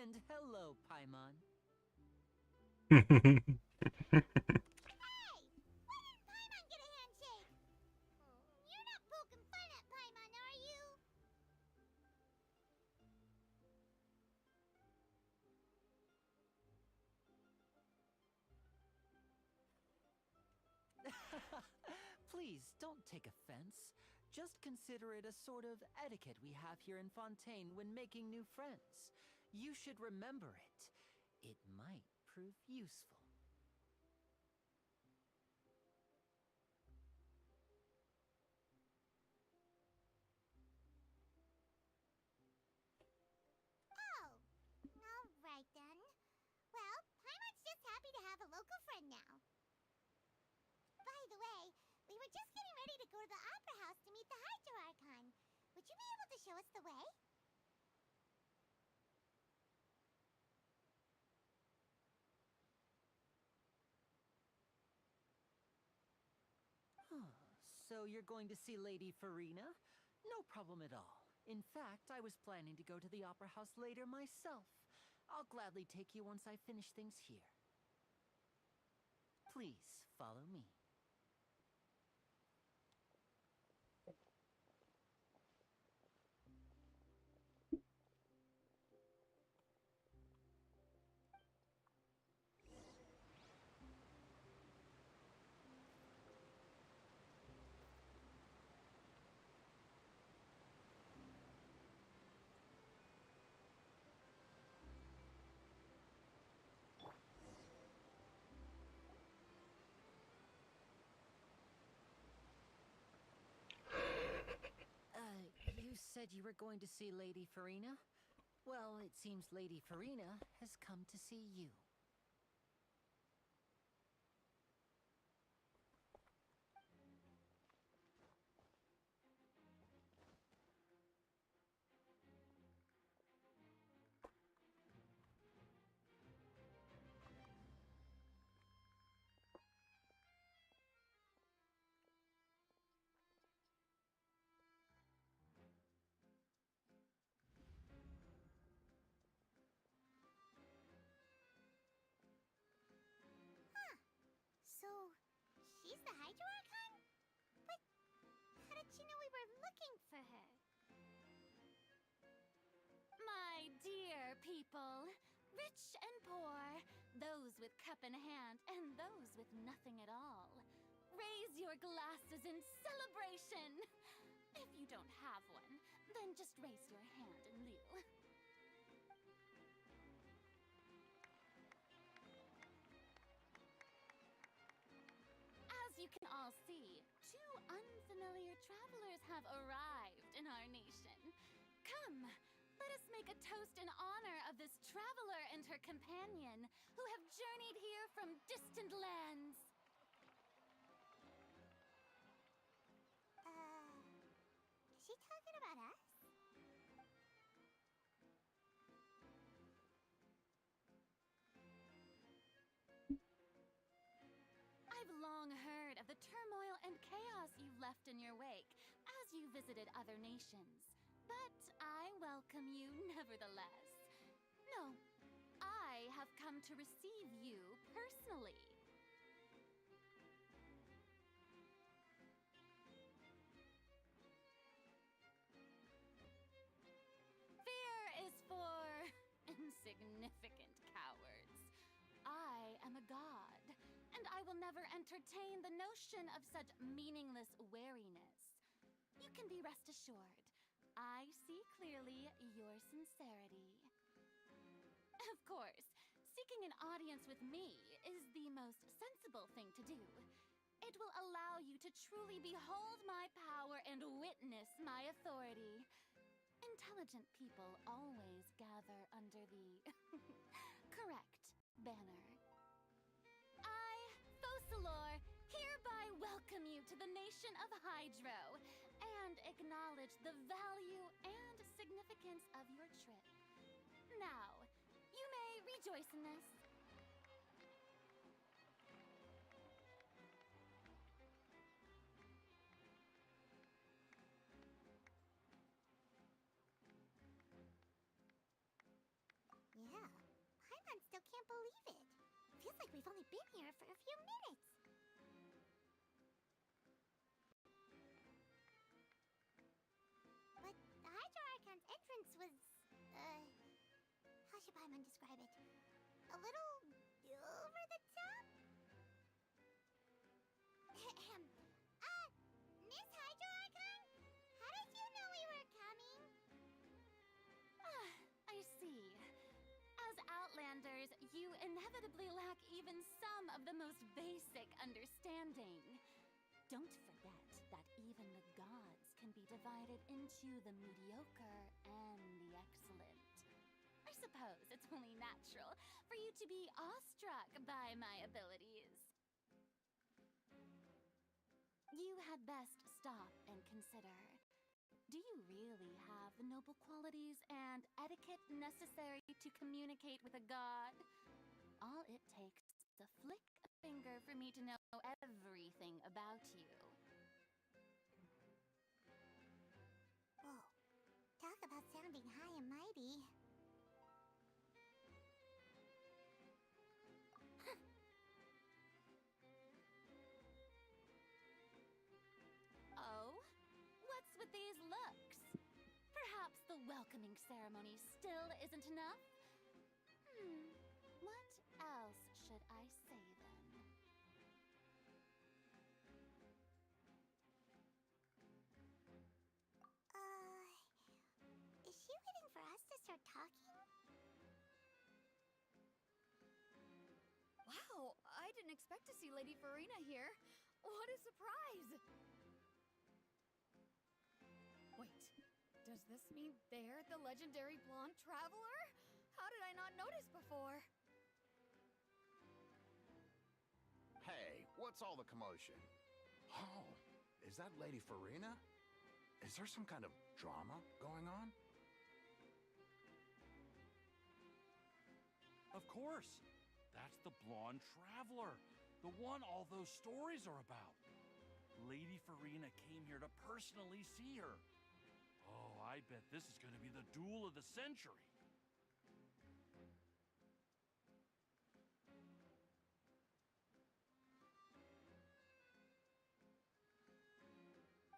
And hello, Paimon. Hey! Why didn't Paimon get a handshake? You're not poking fun at Paimon, are you? Please, don't take offense. Just consider it a sort of etiquette we have here in Fontaine when making new friends. You should remember it. It might prove useful. Oh, alright then. Well, Paimon's just happy to have a local friend now. By the way, we were just getting ready to go to the Opera House to meet the Hydro Archon. Would you be able to show us the way? So you're going to see Lady Farina? No problem at all. In fact, I was planning to go to the Opera House later myself. I'll gladly take you once I finish things here. Please, follow me. You said you were going to see Lady Farina? Well, it seems Lady Farina has come to see you. So, she's the Hydro Archon? But how did she know we were looking for her? My dear people, rich and poor, those with cup in hand and those with nothing at all, raise your glasses in celebration. If you don't have one, then just raise your hand in lieu. As you can all see, two unfamiliar travelers have arrived in our nation. Come, let us make a toast in honor of this traveler and her companion who have journeyed here from distant lands. Is she talking about us? I've long heard of the turmoil and chaos you left in your wake as you visited other nations. But I welcome you nevertheless. No, I have come to receive you personally. Fear is for insignificant cowards. I am a god, and I will never entertain the notion of such meaningless wariness. You can be rest assured, I see clearly your sincerity. Of course, seeking an audience with me is the most sensible thing to do. It will allow you to truly behold my power and witness my authority. Intelligent people always gather under the correct banner. I, Focalor, hereby welcome you to the nation of Hydro, and acknowledge the value and significance of your trip. Now, you may rejoice in this. Yeah, Paimon still can't believe it. Feels like we've only been here for a few minutes. But the Hydro Archon's entrance was, how should Paimon describe it? A little over the top? Miss Hydro Archon? How did you know we were coming? Ah, I see. As Outlanders, you inevitably lack even some of the most basic understanding. Don't forget that even the gods can be divided into the mediocre and the excellent. I suppose it's only natural for you to be awestruck by my abilities. You had best stop and consider. Do you really have the noble qualities and etiquette necessary to communicate with a god? All it takes is a flick of a finger for me to know everything about you. Whoa, talk about sounding high and mighty. Oh? What's with these looks? Perhaps the welcoming ceremony still isn't enough? What else should I say then? Is she waiting for us to start talking? Wow, I didn't expect to see Lady Farina here. What a surprise! Wait, does this mean they're the legendary blonde traveler? How did I not notice before? Hey, what's all the commotion? Oh, is that Lady Farina? Is there some kind of drama going on? Of course. That's the blonde traveler. The one all those stories are about. Lady Farina came here to personally see her. Oh, I bet this is going to be the duel of the century.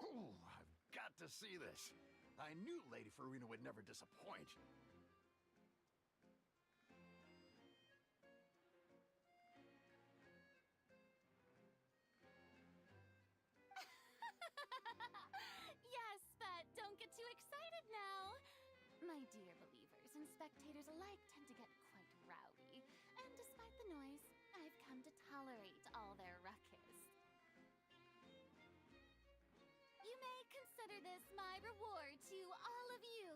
Ooh, I've got to see this. I knew Lady Farina would never disappoint. Yes, but don't get too excited now. My dear believers and spectators alike tend to get quite rowdy, and despite the noise, I've come to tolerate all their ruckus. You may consider this my reward to all of you.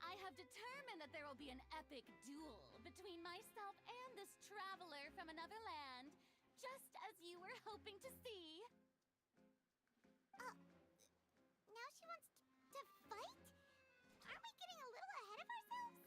I have determined that there will be an epic duel between myself and this traveler from another land, just as you were hoping to see. Now she wants to fight? Aren't we getting a little ahead of ourselves?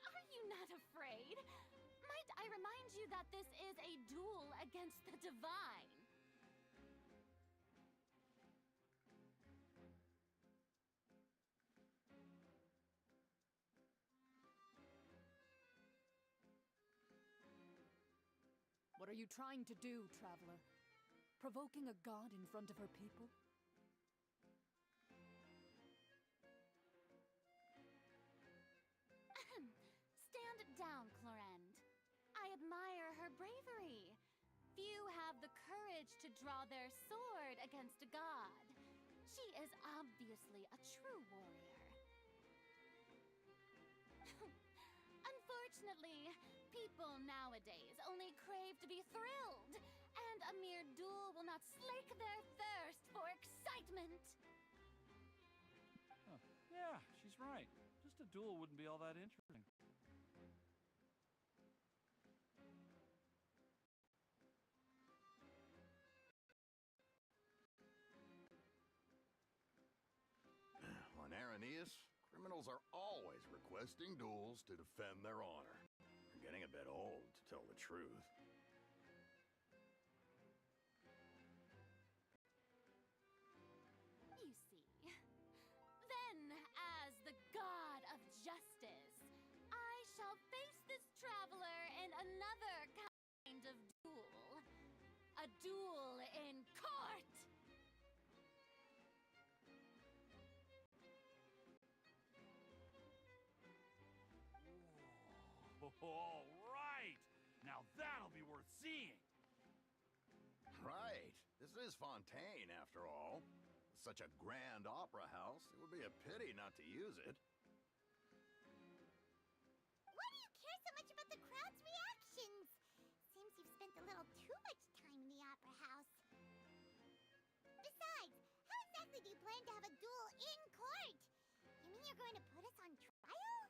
Are you not afraid? Might I remind you that this is a duel against the divine? What are you trying to do, traveler? Provoking a god in front of her people? Stand down, Clorend. I admire her bravery. few have the courage to draw their sword against a god. She is obviously a true warrior. Unfortunately, people nowadays only crave to be thrilled, and a mere duel will not slake their thirst for excitement. Huh. Yeah, she's right. Just a duel wouldn't be all that interesting. On Aranias, criminals are always requesting duels to defend their honor. They're getting a bit old, to tell the truth. You see. Then, as the god of justice, I shall face this traveler in another kind of duel. A duel in court! All right! Now that'll be worth seeing! Right. This is Fontaine, after all. Such a grand opera house, it would be a pity not to use it. Why do you care so much about the crowd's reactions? Seems you've spent a little too much time in the opera house. Besides, how exactly do you plan to have a duel in court? You mean you're going to put us on trial?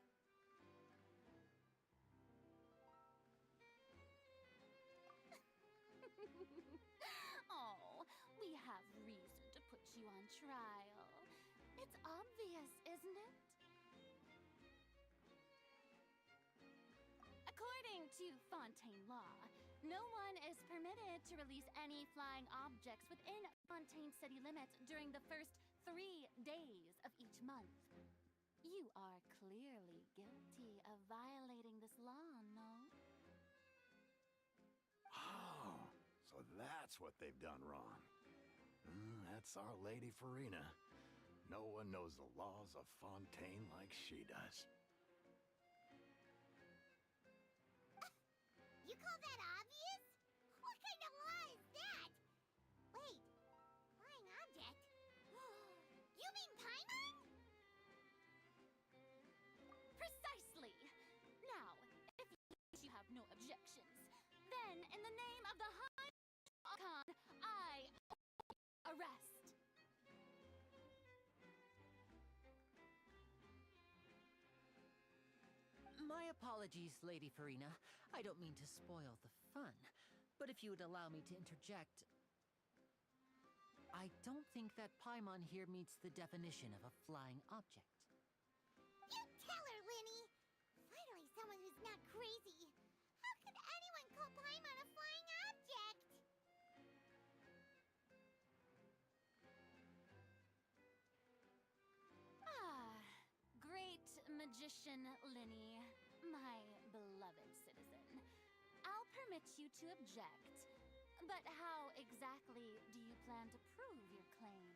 Oh, we have reason to put you on trial. It's obvious, isn't it? According to Fontaine law, no one is permitted to release any flying objects within Fontaine city limits during the first 3 days of each month. You are clearly guilty of violating this law, no? Oh, so that's what they've done wrong. That's Our Lady Farina. No one knows the laws of Fontaine like she does. You call that obvious? What kind of law is that? Wait, flying object? You mean Paimon? Precisely! Now, if you have no objections, then in the name of the High Archon, I arrest. My apologies, Lady Farina. I don't mean to spoil the fun, but if you would allow me to interject, I don't think that Paimon here meets the definition of a flying object. You tell her, Linny! Finally someone who's not crazy. How could anyone call Paimon a flying object? Great magician Linny, my beloved citizen. I'll permit you to object, but how exactly do you plan to prove your claim?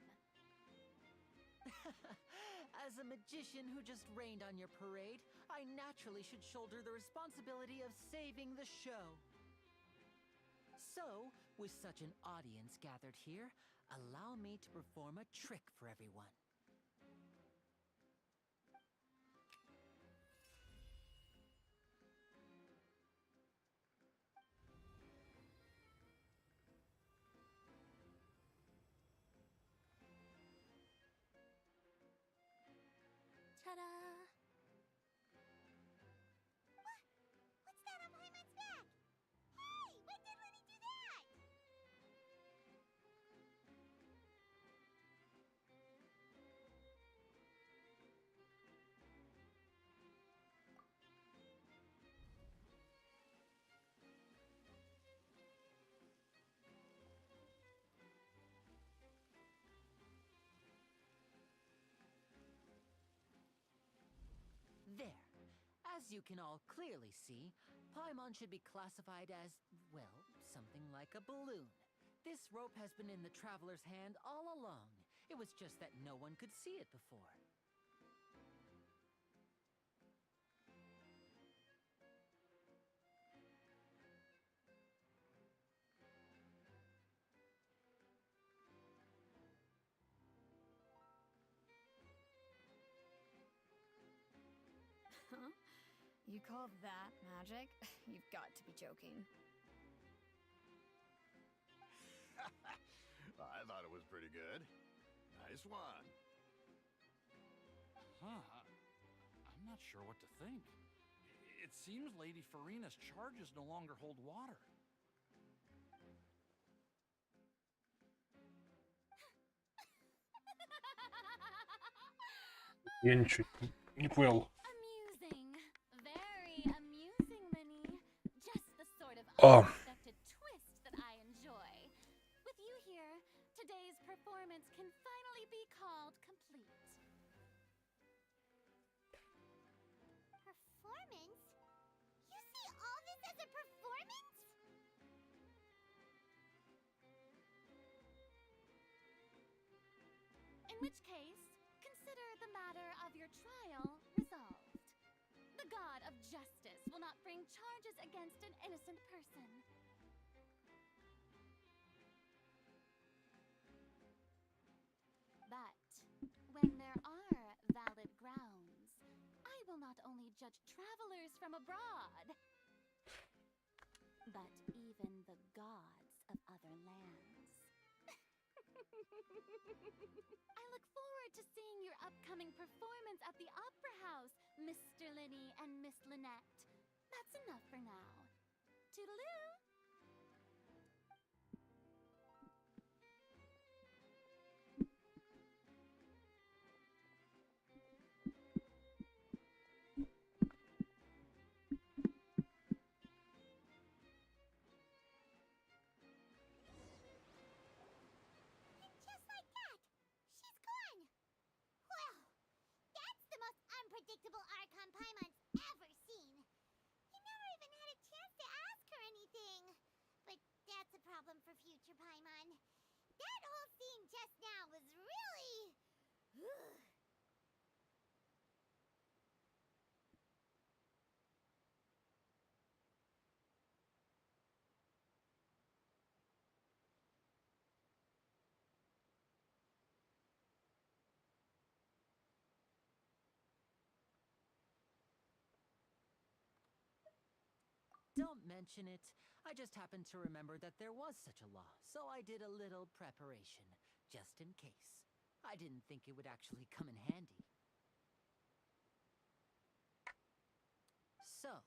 As a magician who just rained on your parade, I naturally should shoulder the responsibility of saving the show. So, with such an audience gathered here, allow me to perform a trick for everyone. Ta-da! What's that on Paimon's back? Hey, when did Linny do that? There. As you can all clearly see, Paimon should be classified as, well, something like a balloon. This rope has been in the traveler's hand all along. It was just that no one could see it before. Huh? You call that magic? You've got to be joking. I thought it was pretty good. Nice one. Huh. I'm not sure what to think. It seems Lady Farina's charges no longer hold water. Я ничего не понял. Amusing. Very amusing, Linny. Just the sort of Oh. unexpected twist that I enjoy. With you here, today's performance can finally be called complete. Performance? You see all this as a performance? In which case, consider the matter of your trial resolved. The god of justice will not bring charges against an innocent person. But when there are valid grounds, I will not only judge travelers from abroad, but even the gods of other lands. I look forward to seeing your upcoming performance at the Opera House, Mr. Linny and Miss Lynette. That's enough for now. Toodaloo! And just like that, she's gone. Well, that's the most unpredictable Archon Paimon's ever seen. He never even had a chance to ask her anything. But that's a problem for future Paimon. That whole scene just now was really... Don't mention it. I just happened to remember that there was such a law, so I did a little preparation, just in case. I didn't think it would actually come in handy. So,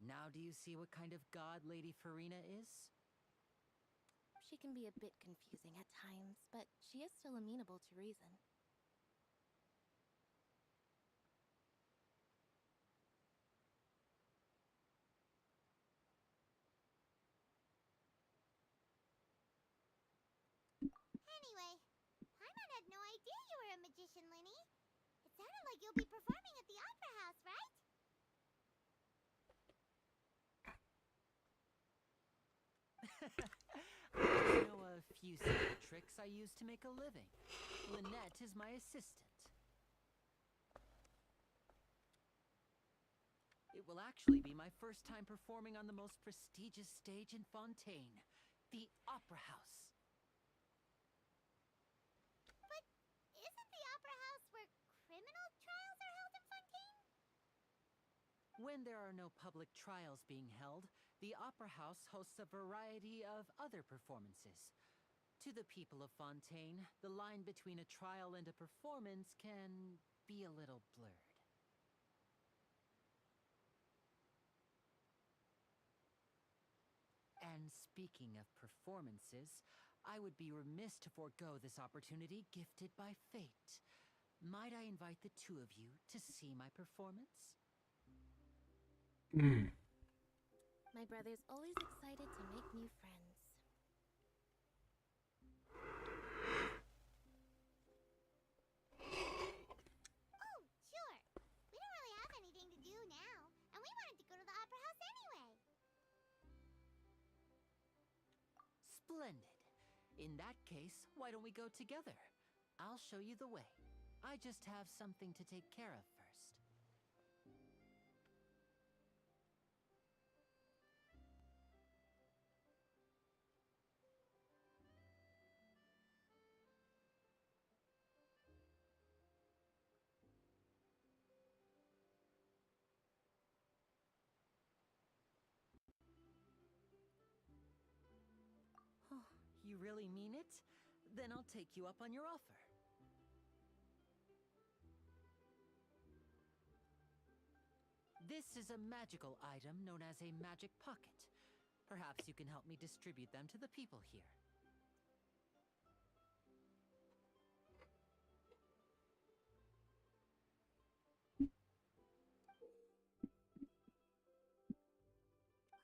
now do you see what kind of god Lady Farina is? She can be a bit confusing at times, but she is still amenable to reason. Anyway, Paimon had no idea you were a magician, Linny. It sounded like you'll be performing at the Opera House, right? I know a few simple tricks I use to make a living. Lynette is my assistant. It will actually be my first time performing on the most prestigious stage in Fontaine, the Opera House. But isn't the Opera House where criminal trials are held in Fontaine? When there are no public trials being held, the Opera House hosts a variety of other performances. To the people of Fontaine, the line between a trial and a performance can be a little blurred. And speaking of performances, I would be remiss to forego this opportunity gifted by fate. Might I invite the two of you to see my performance? My brother's always excited to make new friends. Oh, sure. We don't really have anything to do now, and we wanted to go to the Opera House anyway. Splendid. In that case, why don't we go together? I'll show you the way. I just have something to take care of first. really mean it, then I'll take you up on your offer. This is a magical item known as a magic pocket. Perhaps you can help me distribute them to the people here.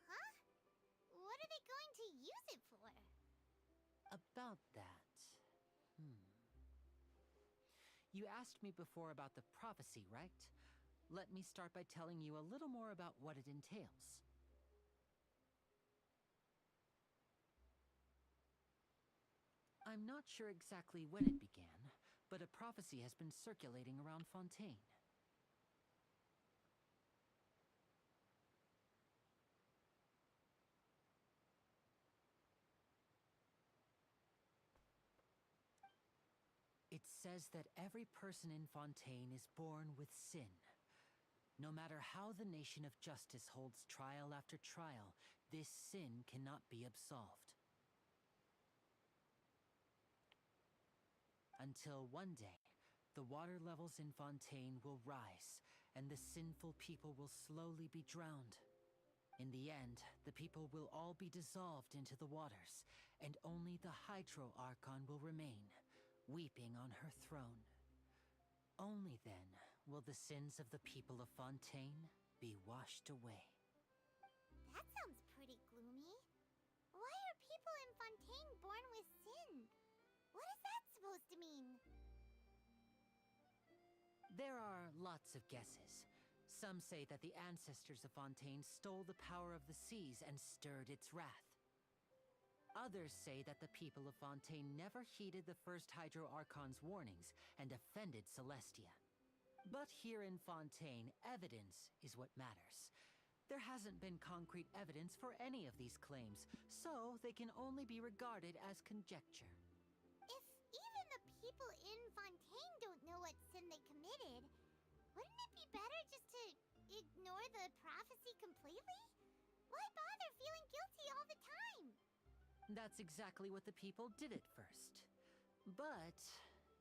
Huh? What are they going to use it for? About that. You asked me before about the prophecy, right? Let me start by telling you a little more about what it entails. I'm not sure exactly when it began, but a prophecy has been circulating around Fontaine. It says that every person in Fontaine is born with sin. No matter how the nation of justice holds trial after trial, this sin cannot be absolved. Until one day, the water levels in Fontaine will rise, and the sinful people will slowly be drowned. In the end, the people will all be dissolved into the waters, and only the Hydro Archon will remain, weeping on her throne. Only then will the sins of the people of Fontaine be washed away. That sounds pretty gloomy. Why are people in Fontaine born with sin? What is that supposed to mean? There are lots of guesses. Some say that the ancestors of Fontaine stole the power of the seas and stirred its wrath. Others say that the people of Fontaine never heeded the first Hydro Archon's warnings and offended Celestia. But here in Fontaine, evidence is what matters. There hasn't been concrete evidence for any of these claims, so they can only be regarded as conjecture. If even the people in Fontaine don't know what sin they committed, wouldn't it be better just to ignore the prophecy completely? Why bother feeling guilty all the time? That's exactly what the people did at first. But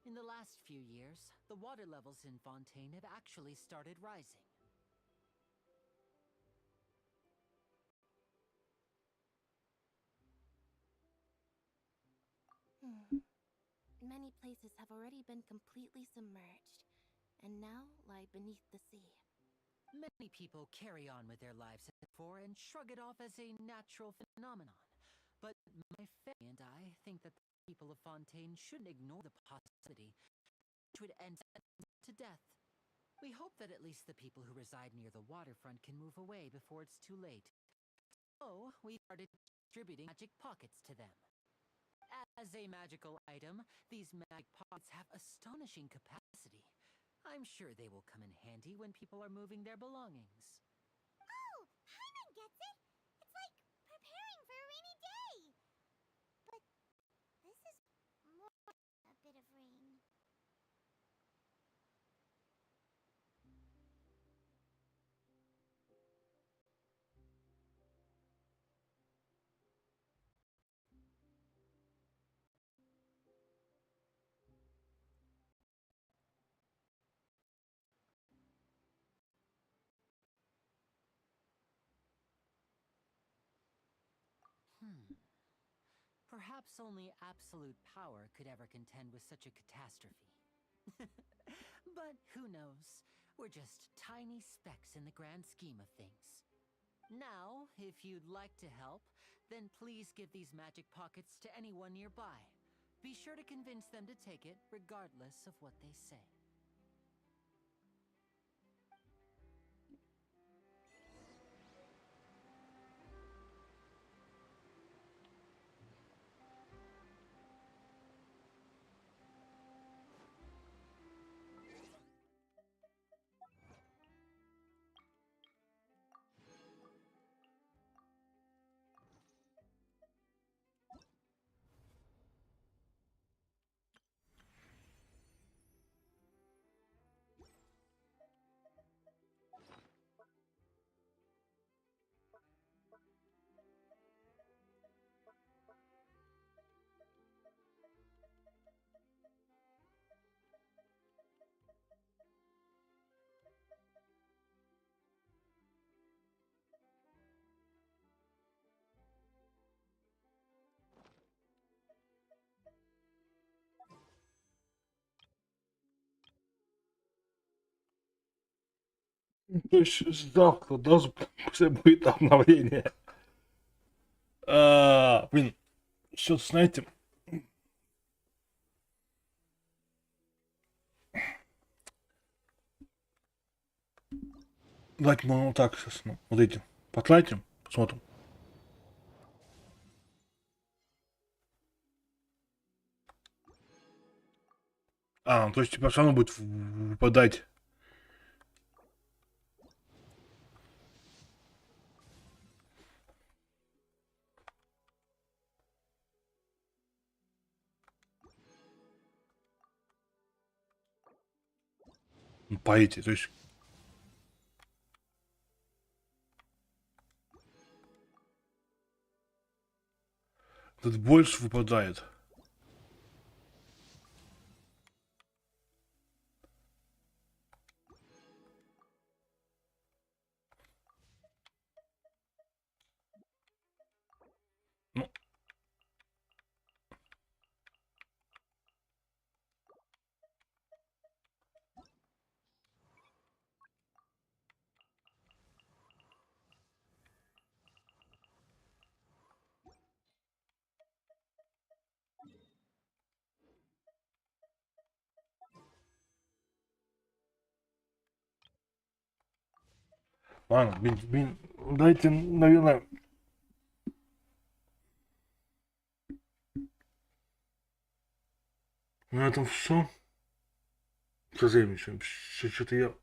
in the last few years, the water levels in Fontaine have actually started rising. Many places have already been completely submerged, and now lie beneath the sea. Many people carry on with their lives as before and shrug it off as a natural phenomenon. But my family and I think that the people of Fontaine shouldn't ignore the possibility which would end to death. We hope that at least the people who reside near the waterfront can move away before it's too late. So, we started distributing magic pockets to them. As a magical item, these magic pockets have astonishing capacity. I'm sure they will come in handy when people are moving their belongings. Oh, Paimon gets it! It's like preparing for a rainy day! But this is more than a bit of rain. Perhaps only absolute power could ever contend with such a catastrophe. But who knows? We're just tiny specks in the grand scheme of things. Now, if you'd like to help, then please give these magic pockets to anyone nearby. Be sure to convince them to take it, regardless of what they say. То есть завтра даже после будет обновление. Блин, что-то, знаете, давайте мы вот так сейчас, ну, вот эти потратим, посмотрим. То есть, типа, все равно будет выпадать. По эти, то есть тут больше выпадает. Ну, ладно, блин, дайте, наверное, на этом все. Созаимничаем. Что-то я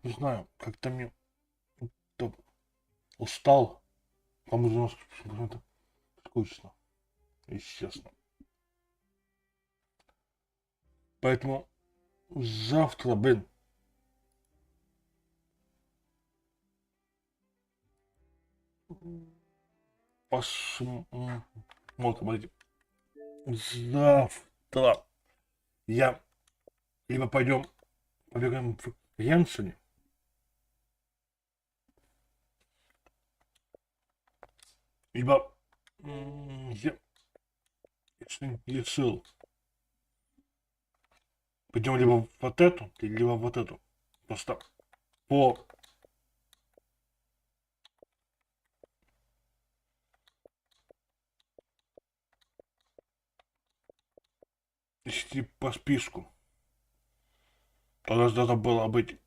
не знаю, как-то мне то устал. По-моему, почему-то скучно, если честно. Поэтому завтра, блин, посмотрим. Смотрите. Завтра я либо побегаем в Геншине, либо я решил, пойдем либо вот эту, либо вот эту. Просто по 10 по списку. Тогда должно было быть,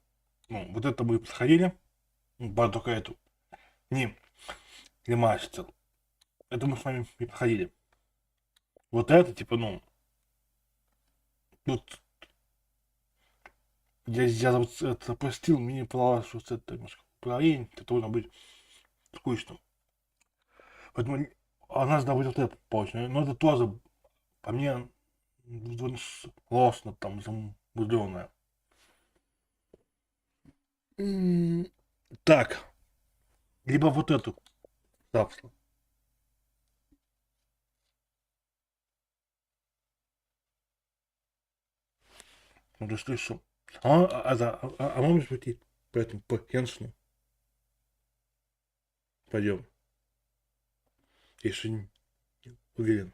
ну, вот это мы проходили, только эту, не ремастер. Это мы с вами и проходили. Вот это, типа, ну, тут я вот это пропустил, мне не понравилось, что это немножко управление, это должно быть скучно. Поэтому она должна быть вот это получено. Но это тоже, по мне, сложно там замудренная. Так, либо вот эту завтра. Ну, ты слышал. Может быть, и поэтому по Хенсону пойдем. Если не уверен.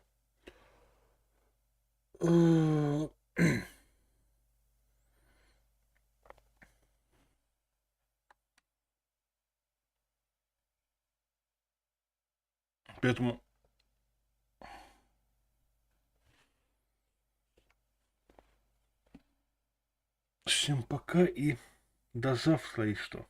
Поэтому всем пока и до завтра, и что.